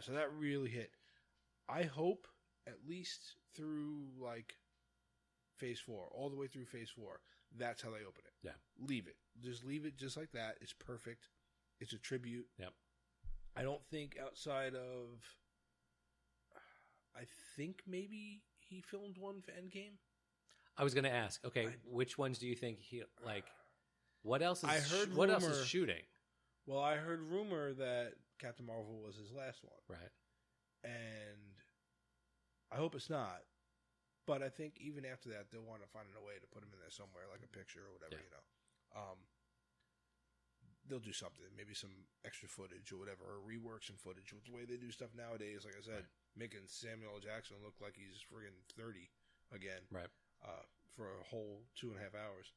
So that really hit. I hope at least through like Phase 4, all the way through Phase 4, that's how they open it. Yeah, leave it just like that. It's perfect. It's a tribute. Yep. I don't think outside of... I think maybe he filmed one for Endgame. I was going to ask, okay, which ones do you think he... Like, what else is... I heard what else is shooting? Well, I heard rumor that Captain Marvel was his last one. Right. And I hope it's not. But I think even after that, they'll want to find a way to put him in there somewhere, like a picture or whatever, They'll do something, maybe some extra footage or whatever, or rework some footage. With the way they do stuff nowadays, like I said, making Samuel L. Jackson look like he's friggin' 30 again, right? For a whole 2.5 hours.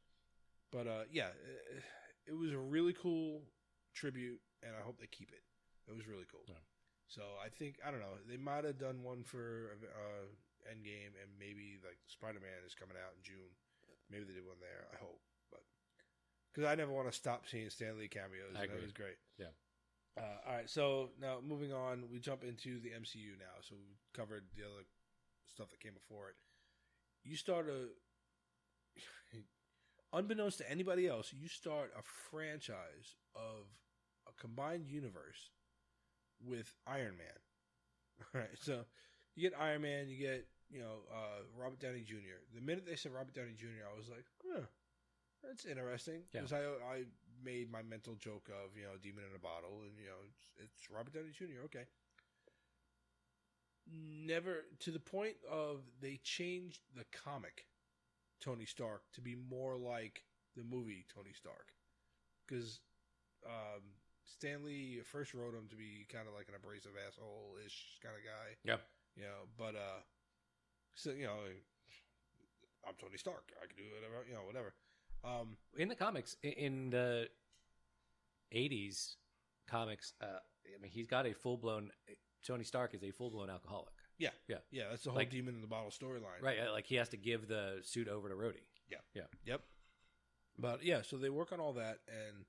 But it was a really cool tribute, and I hope they keep it. It was really cool. Yeah. So I think, I don't know, they might have done one for Endgame, and maybe like Spider-Man is coming out in June. Maybe they did one there. I hope. Because I never want to stop seeing Stan Lee cameos. I agree. That was great. Yeah. All right. So now moving on, we jump into the MCU now. So we covered the other stuff that came before it. You start unbeknownst to anybody else, you start a franchise of a combined universe with Iron Man. All right. So you get Iron Man, you get, Robert Downey Jr. The minute they said Robert Downey Jr., I was like, that's interesting, because I made my mental joke of, Demon in a Bottle, and, it's Robert Downey Jr., okay. Never, to the point of they changed the comic Tony Stark to be more like the movie Tony Stark. Because Stan Lee first wrote him to be kind of like an abrasive asshole-ish kind of guy. Yep. But, so, I'm Tony Stark. I can do whatever, whatever. In the comics, in the 80s comics, he's got a full-blown... Tony Stark is a full-blown alcoholic. Yeah. Yeah. Yeah, that's the whole Like- demon in the bottle storyline. Right. Like he has to give the suit over to Rhodey. Yep. But yeah, so they work on all that, and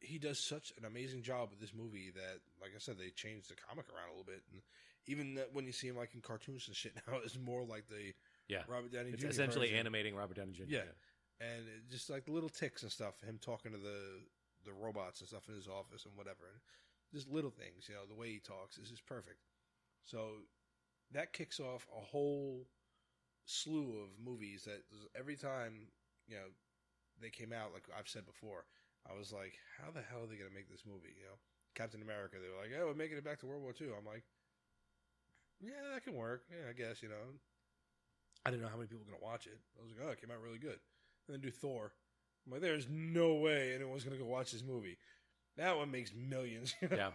he does such an amazing job with this movie that, like I said, they changed the comic around a little bit. And even that when you see him like in cartoons and shit now, it's more like the Robert Downey It's Jr. essentially version. animating Robert Downey Jr. Yeah. And just like the little ticks and stuff, him talking to the robots and stuff in his office and whatever. And just little things, the way he talks is just perfect. So that kicks off a whole slew of movies that every time, they came out, like I've said before, I was like, how the hell are they going to make this movie? Captain America, they were like, oh, we're making it back to World War II. I'm like, yeah, that can work. Yeah, I guess, I didn't know how many people were going to watch it. I was like, oh, it came out really good. And then do Thor. I'm like, there's no way anyone's going to go watch this movie. That one makes millions. Yeah.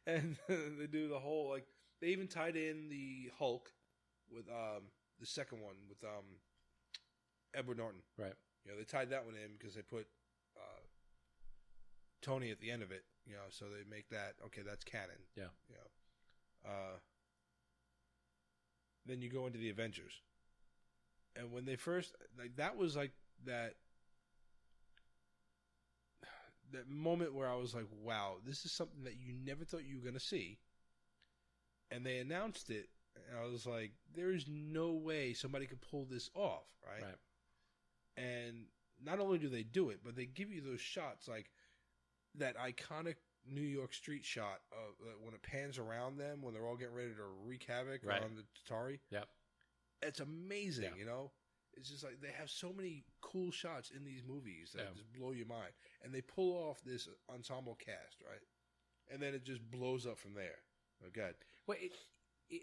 And they do the whole, like, they even tied in the Hulk with the second one with Edward Norton. Right. They tied that one in because they put Tony at the end of it, so they make that, okay, that's canon. Yeah. Then you go into the Avengers. And when they first, like, that was like that moment where I was like, wow, this is something that you never thought you were going to see. And they announced it, and I was like, there's no way somebody could pull this off, right? And not only do they do it, but they give you those shots, like that iconic New York street shot of when it pans around them when they're all getting ready to wreak havoc on the Tatari. Yep. It's amazing, It's just like they have so many cool shots in these movies that just blow your mind. And they pull off this ensemble cast, right? And then it just blows up from there. Oh, God. Well,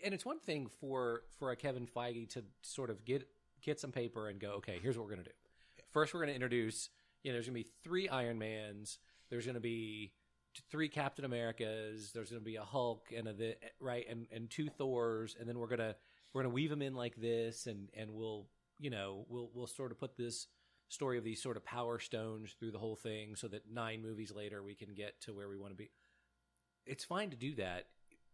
and it's one thing for a Kevin Feige to sort of get some paper and go, okay, here's what we're going to do. Yeah. First, we're going to introduce, there's going to be 3 Iron Mans. There's going to be 3 Captain Americas. There's going to be a Hulk and and 2 Thors. And then we're going to weave them in like this, and we'll sort of put this story of these sort of power stones through the whole thing so that 9 movies later we can get to where we want to be. It's fine to do that,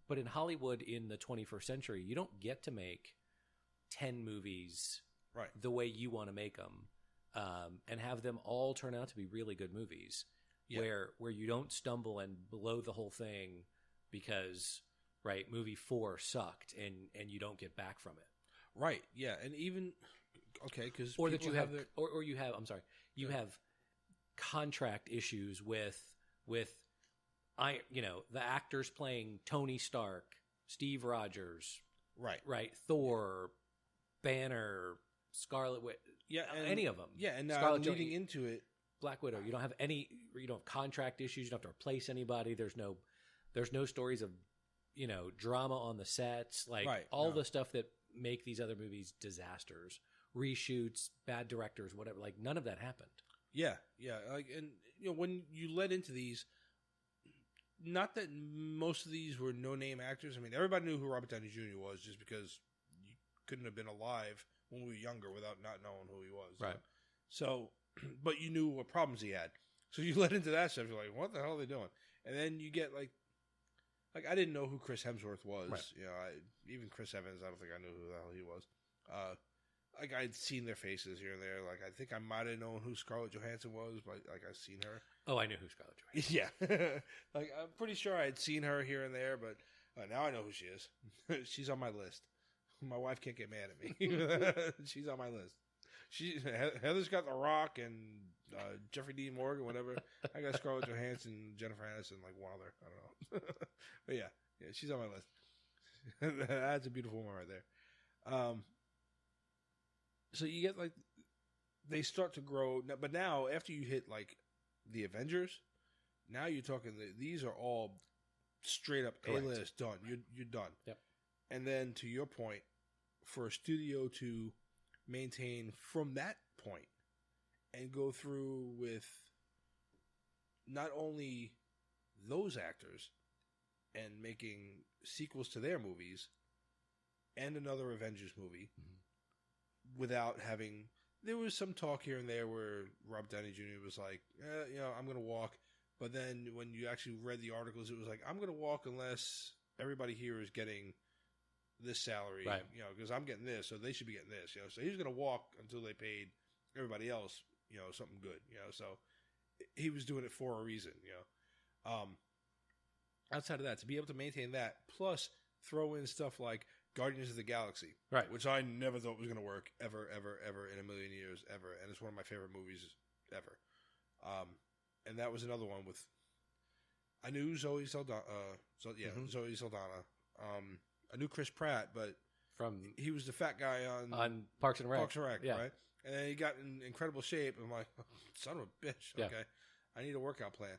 but in Hollywood in the 21st century, you don't get to make 10 movies the way you want to make them, and have them all turn out to be really good movies, where you don't stumble and blow the whole thing because movie 4 sucked and you don't get back from it. Right. Yeah, and even because or that you have or you have you have contract issues with the actors playing Tony Stark, Steve Rogers, right, Thor, Banner, Scarlet Witch, any of them, and Scarlet leading into it, Black Widow. You don't have contract issues. You don't have to replace anybody. There's no stories of drama on the sets, the stuff that make these other movies disasters, reshoots, bad directors, whatever. Like none of that happened. Yeah. Like, and when you led into these, not that most of these were no-name actors. I mean, everybody knew who Robert Downey Jr. was just because you couldn't have been alive when we were younger without not knowing who he was. Right. So, but you knew what problems he had. So you led into that stuff. You're like, what the hell are they doing? And then you get like I didn't know who Chris Hemsworth was. Right. Even Chris Evans, I don't think I knew who the hell he was. I'd seen their faces here and there. Like, I think I might have known who Scarlett Johansson was, but I've seen her. Oh, I knew who Scarlett Johansson. Yeah. I'm pretty sure I had seen her here and there, but now I know who she is. She's on my list. My wife can't get mad at me. She's on my list. Heather's got The Rock and Jeffrey Dean Morgan, whatever. I got Scarlett Johansson, Jennifer Aniston, like Wilder. I don't know. But yeah, she's on my list. That's a beautiful woman right there. So you get they start to grow, but now after you hit the Avengers, now you're talking. These are all straight up A-list done. You're done. Yep. And then to your point, for a studio to maintain from that point and go through with not only those actors and making sequels to their movies and another Avengers movie without having... There was some talk here and there where Rob Downey Jr. was like, I'm going to walk. But then when you actually read the articles, it was like, I'm going to walk unless everybody here is getting this salary, Right. you know, because I'm getting this, so they should be getting this, you know. So he was going to walk until they paid everybody else, you know, something good, you know. So he was doing it for a reason, you know. Outside of that, to be able to maintain that, plus throw in stuff like Guardians of the Galaxy, Right. which I never thought was going to work ever in a million years, ever. And it's one of my favorite movies ever. And that was another one with, I knew Zoe Saldana. Zoe Saldana. I knew Chris Pratt, but From he was the fat guy on Parks and Rec. right? And then he got in incredible shape. I'm like, son of a bitch. Yeah. Okay, I need a workout plan.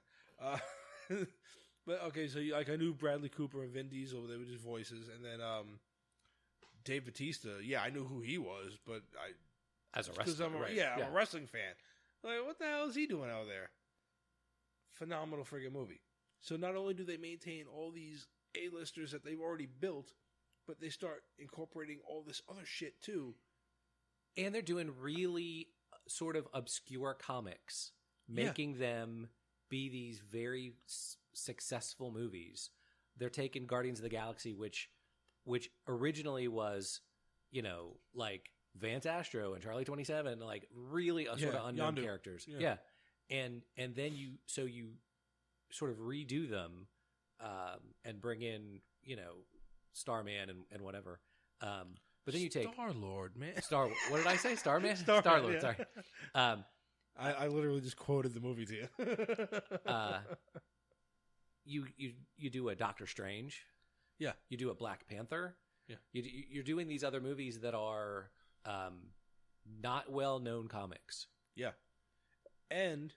But okay, so like I knew Bradley Cooper and Vin Diesel. They were just voices, and then Dave Bautista. Yeah, I knew who he was, but As a wrestler, I'm right. I'm a wrestling fan. Like, what the hell is he doing out there? Phenomenal friggin' movie. So not only do they maintain all these A-listers that they've already built, but they start incorporating all this other shit too. And they're doing really sort of obscure comics, making them be these very successful movies. They're taking Guardians of the Galaxy, which originally was, you know, like Vance Astro and Charlie 27, like really sort of unknown characters. Yeah. And then you sort of redo them and bring in, you know, Starman and whatever. But then you take Star-Lord, man. What did I say? Starman? Star-Man, Star-Lord, yeah. sorry. I literally just quoted the movie to you. You do a Doctor Strange. Yeah. You do a Black Panther. Yeah. You're doing these other movies that are not well-known comics. Yeah. And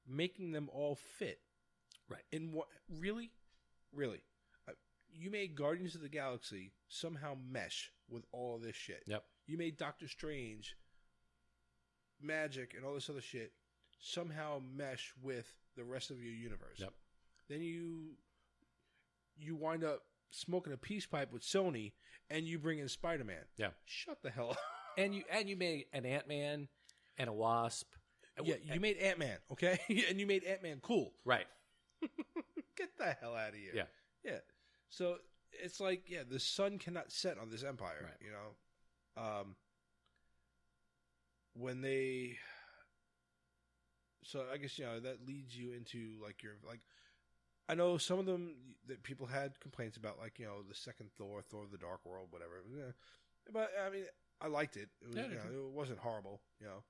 making them all fit. Right. In what? Really? Really? You made Guardians of the Galaxy somehow mesh with all of this shit. Yep. You made Doctor Strange, magic, and all this other shit somehow mesh with the rest of your universe. Yep. Then you wind up smoking a peace pipe with Sony, and you bring in Spider-Man. Yeah. Shut the hell up. And you made an Ant-Man and a Wasp. Yeah, you made Ant-Man, okay? And you made Ant-Man cool. Right. Get the hell out of here. Yeah. Yeah. So it's like, the sun cannot set on this empire, Right. you know? When they... So I guess, you know, that leads you into, like, your... like. I know some of them that people had complaints about, like, you know, the second Thor of the Dark World, whatever. Yeah. But, I mean, I liked it. It was, you know, it wasn't horrible, you know?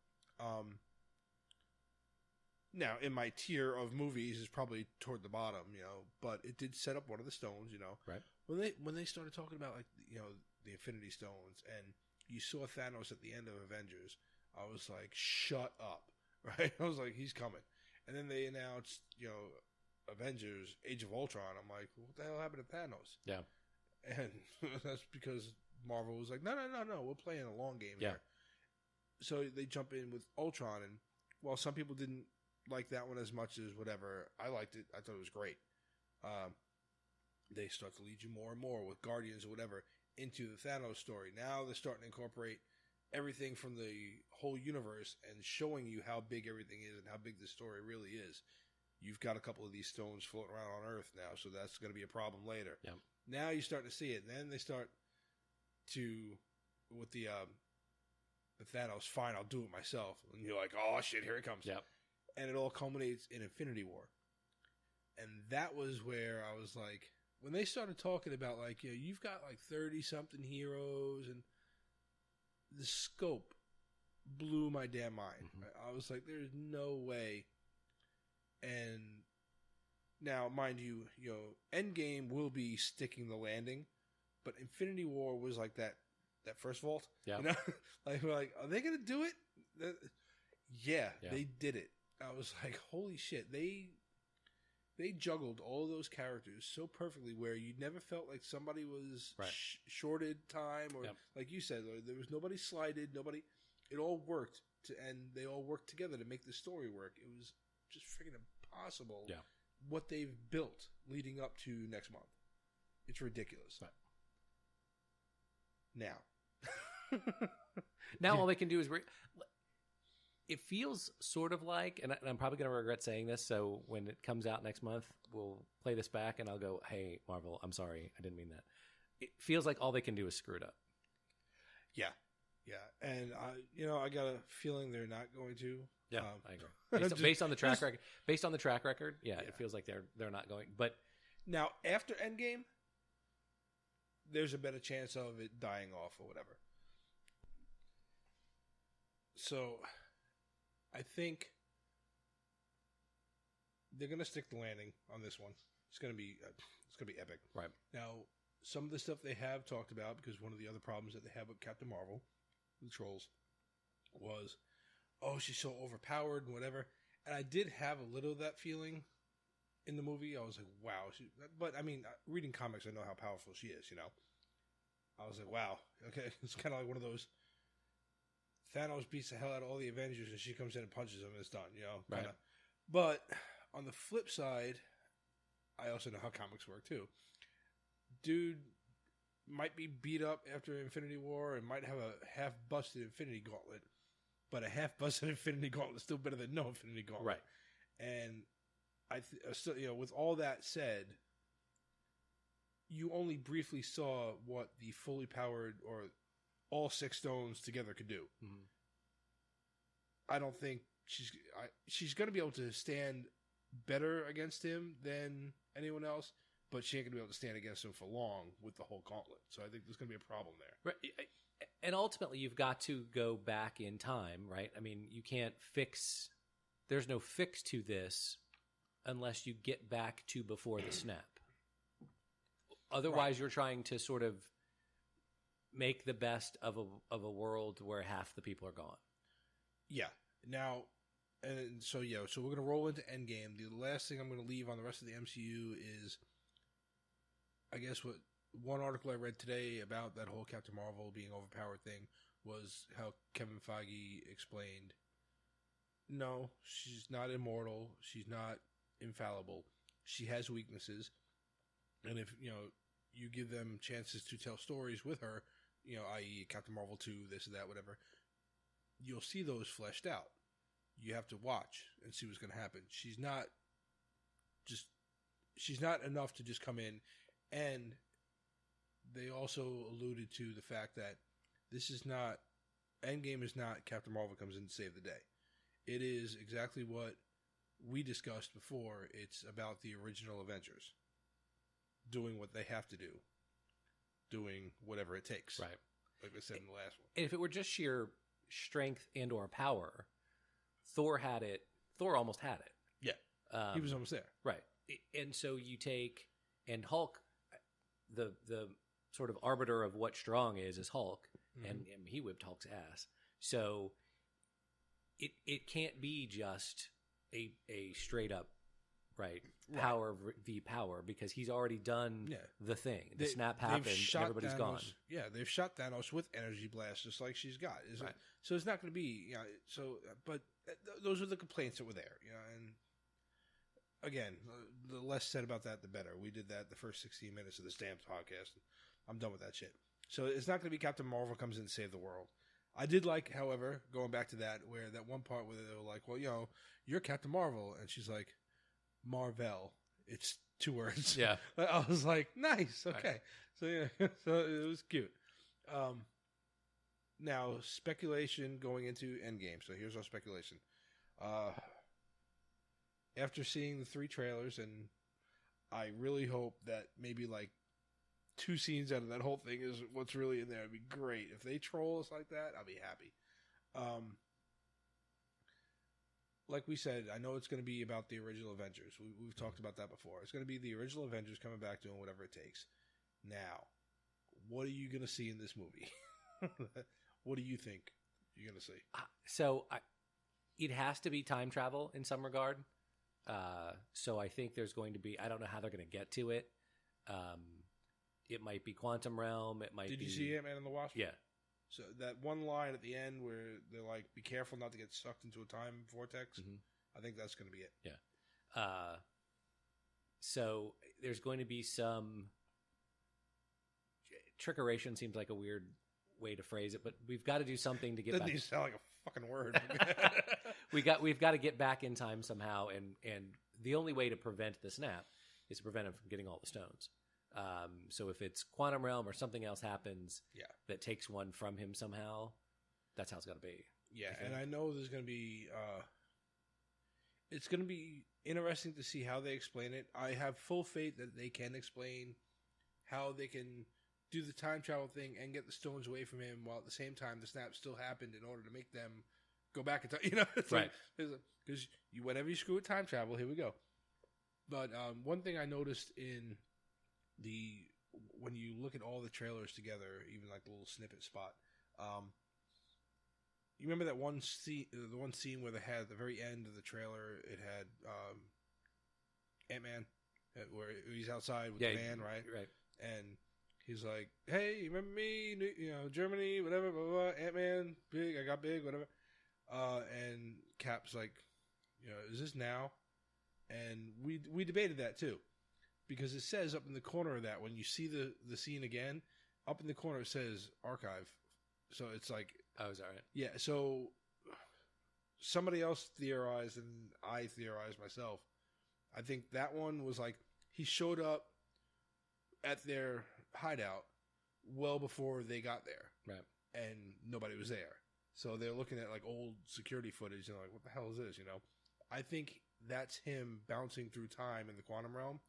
Now, in my tier of movies, is probably toward the bottom, you know, but it did set up one of the stones, you know. Right. When they started talking about, like, you know, the Infinity Stones, and you saw Thanos at the end of Avengers, I was like, shut up, right? I was like, he's coming. And then they announced, you know, Avengers, Age of Ultron. I'm like, what the hell happened to Thanos? Yeah. And that's because Marvel was like, no, we're playing a long game here. So they jump in with Ultron, and while some people didn't like that one as much as whatever, I liked it. I thought it was great. They start to lead you more and more with Guardians or whatever into the Thanos story. Now they're starting to incorporate everything from the whole universe and showing you how big everything is and how big the story really is. You've got a couple of these stones floating around on Earth now, so that's going to be a problem later. Yep. Now you're starting to see it. And then they start to, with the Thanos, fine, I'll do it myself. And you're like, oh, shit, here it comes. Yep. And it all culminates in Infinity War. And that was where I was like, when they started talking about, like, you know, you've got like 30-something heroes, and the scope blew my damn mind. Mm-hmm. I was like, there's no way. And now, mind you, you know, Endgame will be sticking the landing, but Infinity War was like that first vault. Yeah. You know? Like, we're like, are they going to do it? Yeah, they did it. I was like, holy shit. They juggled all of those characters so perfectly where you never felt like somebody was shorted time or, like you said, there was nobody slided, nobody. It all worked, and they all worked together to make the story work. It was just freaking impossible what they've built leading up to next month. It's ridiculous. Right. Now. Now all they can do is... It feels sort of like, and I'm probably going to regret saying this, so when it comes out next month, we'll play this back and I'll go, hey, Marvel, I'm sorry, I didn't mean that. It feels like all they can do is screw it up. Yeah. And, I got a feeling they're not going to. Yeah, I agree. Based on the track record. Based on the track record, it feels like they're not going. But now, after Endgame, there's a better chance of it dying off or whatever. So, I think they're going to stick the landing on this one. It's going to be epic. Right. Now, some of the stuff they have talked about, because one of the other problems that they have with Captain Marvel, the Trolls, was, oh, she's so overpowered and whatever. And I did have a little of that feeling in the movie. I was like, wow. But, I mean, reading comics, I know how powerful she is, I was like, wow. Okay, it's kind of like one of those Thanos beats the hell out of all the Avengers and she comes in and punches him and it's done, Right. Kinda. But on the flip side, I also know how comics work too. Dude might be beat up after Infinity War and might have a half-busted Infinity Gauntlet, but a half-busted Infinity Gauntlet is still better than no Infinity Gauntlet. Right. And with all that said, you only briefly saw what the fully powered or all 6 stones together could do. Mm-hmm. I don't think she's going to be able to stand better against him than anyone else, but she ain't going to be able to stand against him for long with the whole gauntlet. So I think there's going to be a problem there. Right. And ultimately, you've got to go back in time, right? I mean, you can't fix... There's no fix to this unless you get back to before the snap. Otherwise, You're trying to sort of make the best of a world where half the people are gone. Yeah. Now, and so we're going to roll into Endgame. The last thing I'm going to leave on the rest of the MCU is, I guess, what one article I read today about that whole Captain Marvel being overpowered thing was how Kevin Feige explained, no, she's not immortal. She's not infallible. She has weaknesses. And if, you give them chances to tell stories with her, i.e. Captain Marvel 2, this and that, whatever, you'll see those fleshed out. You have to watch and see what's going to happen. She's not enough to just come in. And they also alluded to the fact that Endgame is not Captain Marvel comes in to save the day. It is exactly what we discussed before. It's about the original Avengers doing what they have to do, doing whatever it takes. Right. Like I said in the last one. And if it were just sheer strength and or power, Thor almost had it. Yeah. He was almost there. Right. And so you take, and Hulk, the sort of arbiter of what strong is Hulk, Mm-hmm. and he whipped Hulk's ass. So it can't be just a straight up power v power, because he's already done the thing. The snap happened, everybody's Thanos, gone. Yeah, they've shot Thanos with energy blasts just like she's got. Right. So it's not going to be, but those are the complaints that were there, and again, the less said about that, the better. We did that the first 16 minutes of this damn podcast. I'm done with that shit. So it's not going to be Captain Marvel comes in to save the world. I did like, however, going back to that, where that one part where they were like, well, you're Captain Marvel. And she's like, Marvel. It's 2 words. Yeah. I was like, nice. Okay. Right. So, so it was cute. Now, speculation going into Endgame. So here's our speculation. After seeing the 3 trailers, and I really hope that maybe 2 scenes out of that whole thing is what's really in there. It'd be great. If they troll us like that, I'll be happy. Like we said, I know it's going to be about the original Avengers. We've talked about that before. It's going to be the original Avengers coming back doing whatever it takes. Now, what are you going to see in this movie? What do you think you're going to see? So it has to be time travel in some regard. So I think there's going to be, I don't know how they're going to get to it. It might be quantum realm. It might be. Did you see Ant-Man and the Wasp? Yeah. So that one line at the end where they're like, be careful not to get sucked into a time vortex. Mm-hmm. I think that's going to be it. Yeah. So there's going to be some trickeration. Seems like a weird way to phrase it, but we've got to do something to get Doesn't back. even sound like a fucking word. We've got to get back in time somehow, and the only way to prevent the snap is to prevent him from getting all the stones. So if it's quantum realm or something else happens that takes one from him somehow, that's how it's got to be. Yeah, and I know there's going to be it's going to be interesting to see how they explain it. I have full faith that they can explain how they can do the time travel thing and get the stones away from him while at the same time the snap still happened in order to make them go back in time. You know, it's right? Because whenever you screw with time travel, here we go. But one thing I noticed in when you look at all the trailers together, even like the little snippet spot, you remember that one scene, the one scene where they had at the very end of the trailer, it had Ant-Man, where he's outside with the van, right? Right. And he's like, "Hey, you remember me? You know, Germany, whatever, blah, blah, blah. Ant-Man, big, I got big, whatever." And Cap's like, "You know, is this now?" And we debated that too, because it says up in the corner of that, when you see the scene again, up in the corner it says archive. So it's like, oh, is that right? Yeah. So somebody else theorized, and I theorized myself. I think that one was like he showed up at their hideout well before they got there, right? And nobody was there. So they're looking at like old security footage and like, what the hell is this? You know, I think that's him bouncing through time in the quantum realm,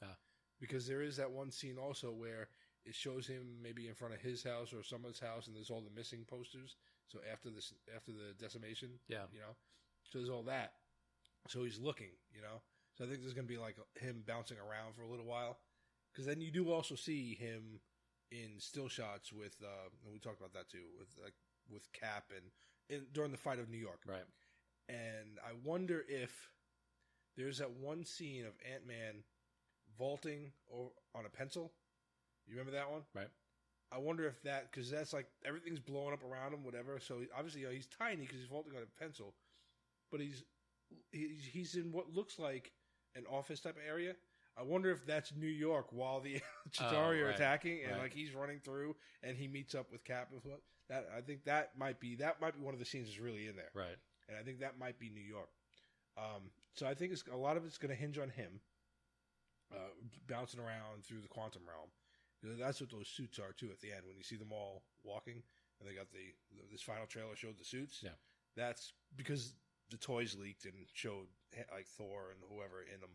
because there is that one scene also where it shows him maybe in front of his house or someone's house, and there's all the missing posters. So after the decimation, you know, so there's all that. So he's looking, you know. So I think there's going to be like him bouncing around for a little while, because then you do also see him in still shots with, and we talked about that too, with Cap and during the fight of New York, right? And I wonder if there's that one scene of Ant-Man vaulting on a pencil. You remember that one? Right. I wonder if because that's like everything's blowing up around him, whatever. So obviously, he's tiny because he's vaulting on a pencil, but he's in what looks like an office type of area. I wonder if that's New York while the Chitauri are attacking, and like he's running through, and he meets up with Cap and what. That I think that might be one of the scenes that's really in there, right? And I think that might be New York. So I think a lot of it's going to hinge on him bouncing around through the quantum realm. That's what those suits are too. At the end, when you see them all walking, and they got this final trailer showed the suits. Yeah, that's because the toys leaked and showed like Thor and whoever in them.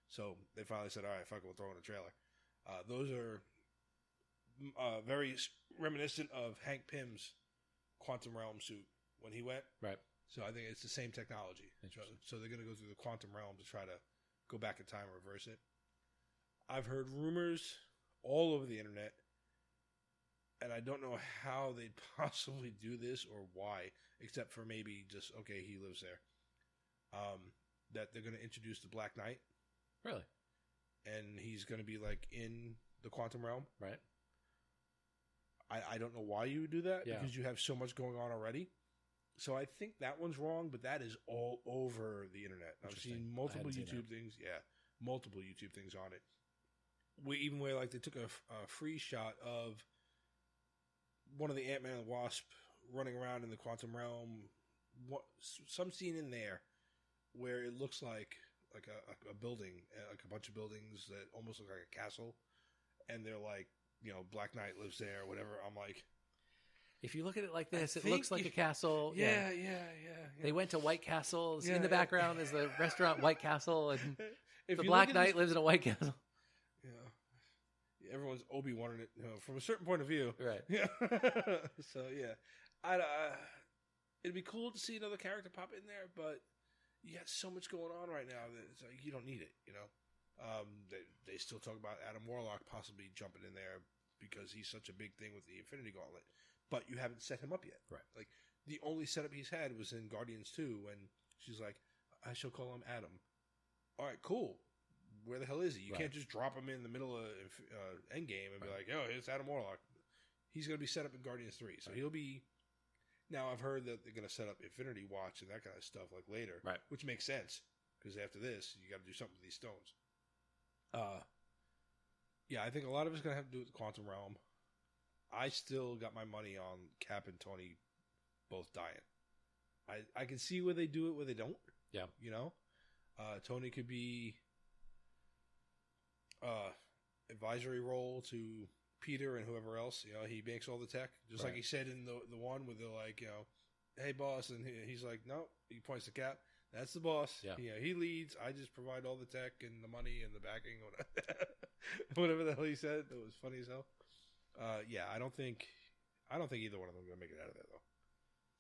So they finally said, "All right, fuck it, we'll throw in a trailer." Those are very reminiscent of Hank Pym's quantum realm suit when he went. Right. So I think it's the same technology. So they're going to go through the quantum realm to try to go back in time and reverse it. I've heard rumors all over the internet, and I don't know how they'd possibly do this or why, except for maybe just, okay, he lives there, that they're going to introduce the Black Knight. Really? And he's going to be like in the quantum realm. Right. I don't know why you would do that, because you have so much going on already. So I think that one's wrong, but that is all over the internet. I've seen multiple YouTube things. Yeah, multiple YouTube things on it. Even where like they took a free shot of one of the Ant-Man and the Wasp running around in the quantum realm. Some scene in there where it looks like a building, like a bunch of buildings that almost look like a castle, and they're like, you know, Black Knight lives there or whatever. I'm like, if you look at it like this, it looks like a castle. Yeah. They went to White Castle. In the background is the restaurant White Castle, and the Black Knight lives in a White Castle. Yeah, everyone's Obi-Wan it, from a certain point of view, right? Yeah. So it'd be cool to see another character pop in there, but you got so much going on right now that it's like you don't need it. You know, they still talk about Adam Warlock possibly jumping in there because he's such a big thing with the Infinity Gauntlet. But you haven't set him up yet. Right. Like, the only setup he's had was in Guardians 2 when she's like, I shall call him Adam. All right, cool. Where the hell is he? You can't just drop him in the middle of Endgame and be like, oh, it's Adam Warlock. He's going to be set up in Guardians 3. So he'll be... Now, I've heard that they're going to set up Infinity Watch and that kind of stuff like later. Right. Which makes sense. Because after this, you got to do something with these stones. Yeah, I think a lot of it's going to have to do with the quantum realm. I still got my money on Cap and Tony both dying. I can see where they do it, where they don't. Yeah. You know? Tony could be advisory role to Peter and whoever else. You know, he makes all the tech. Just like he said in the one where they're like, you know, hey, boss. And he's like, no. He points to Cap. That's the boss. Yeah. You know, he leads. I just provide all the tech and the money and the backing. Whatever the hell he said. It was funny as hell. Yeah, I don't think either one of them are going to make it out of there, though.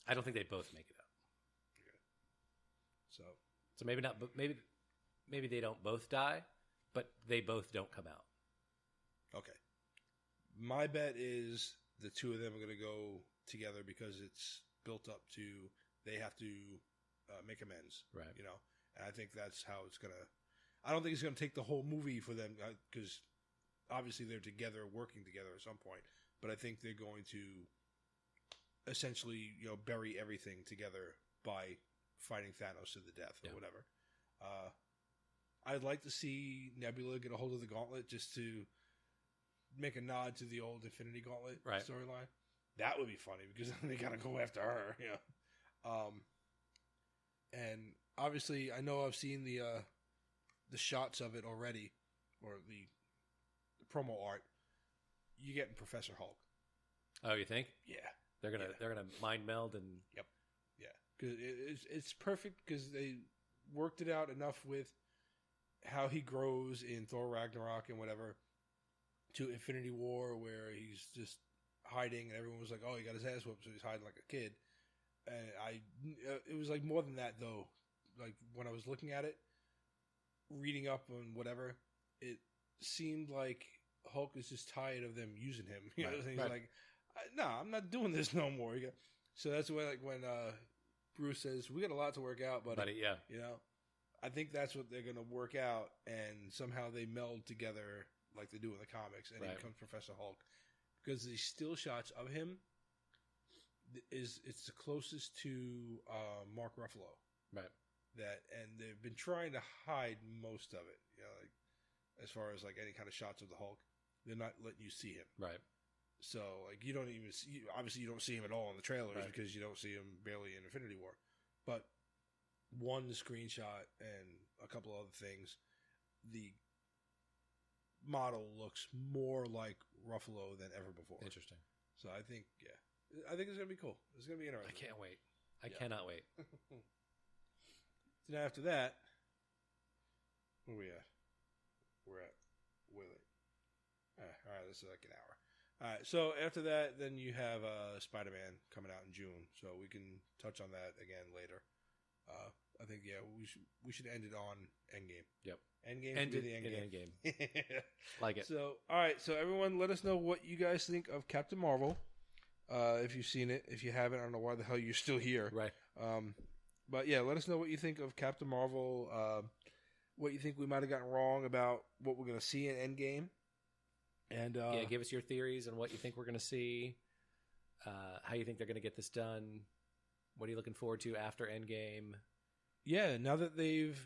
I don't think they both make it out. So maybe not. But maybe they don't both die, but they both don't come out. Okay. My bet is the two of them are going to go together because it's built up to they have to make amends. Right. You know, and I think that's how it's going to. I don't think it's going to take the whole movie for them because obviously they're together, working together at some point. But I think they're going to essentially, you know, bury everything together by fighting Thanos to the death or whatever. I'd like to see Nebula get a hold of the gauntlet just to make a nod to the old Infinity Gauntlet storyline. That would be funny because then they got to go after her. Yeah. And obviously, I know I've seen the shots of it already, or the promo art. You getting Professor Hulk? Oh, you think? Yeah. They're gonna mind meld and because it's perfect because they worked it out enough with how he grows in Thor Ragnarok and whatever to Infinity War where he's just hiding and everyone was like, oh, he got his ass whooped, so he's hiding like a kid. And it was like more than that though. Like when I was looking at it, reading up on whatever, it seemed like Hulk is just tired of them using him. You know, he's like, no, I'm not doing this no more. So that's why, like when Bruce says, "We got a lot to work out, buddy." Yeah, you know, I think that's what they're going to work out, and somehow they meld together like they do in the comics, and he becomes Professor Hulk because the still shots of him it's the closest to Mark Ruffalo, right? And they've been trying to hide most of it, you know, like as far as like any kind of shots of the Hulk, they're not letting you see him, right? So, like, you don't even see, obviously you don't see him at all in the trailers because you don't see him barely in Infinity War. But one screenshot and a couple other things, the model looks more like Ruffalo than ever before. Interesting. So I think it's going to be cool. It's going to be interesting. I can't wait. I cannot wait. Then after that, where we at? We're at Willie. All right, this is like an hour. All right, so after that, then you have Spider-Man coming out in June, so we can touch on that again later. I think we should end it on Endgame. Yep, Endgame should be the Endgame. Like it. So all right, so everyone, let us know what you guys think of Captain Marvel. If you've seen it, if you haven't, I don't know why the hell you're still here. Right. But yeah, let us know what you think of Captain Marvel. What you think we might have gotten wrong about what we're going to see in Endgame. And give us your theories on what you think we're going to see, how you think they're going to get this done. What are you looking forward to after Endgame? Yeah, now that they've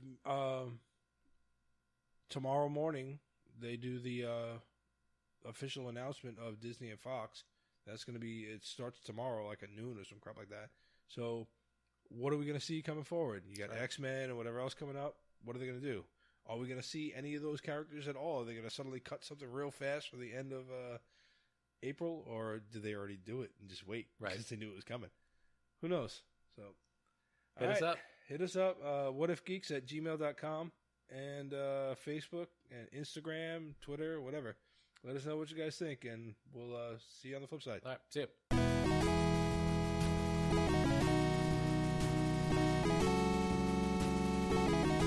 tomorrow morning they do the official announcement of Disney and Fox. That's going to be, it starts tomorrow like at noon or some crap like that. So what are we going to see coming forward? You got X-Men and whatever else coming up. What are they going to do? Are we going to see any of those characters at all? Are they going to suddenly cut something real fast for the end of April? Or did they already do it and just wait? Right. Because they knew it was coming. Who knows? So Hit us up. Hit us up. whatifgeeks@gmail.com and Facebook and Instagram, Twitter, whatever. Let us know what you guys think, and we'll see you on the flip side. All right. See you.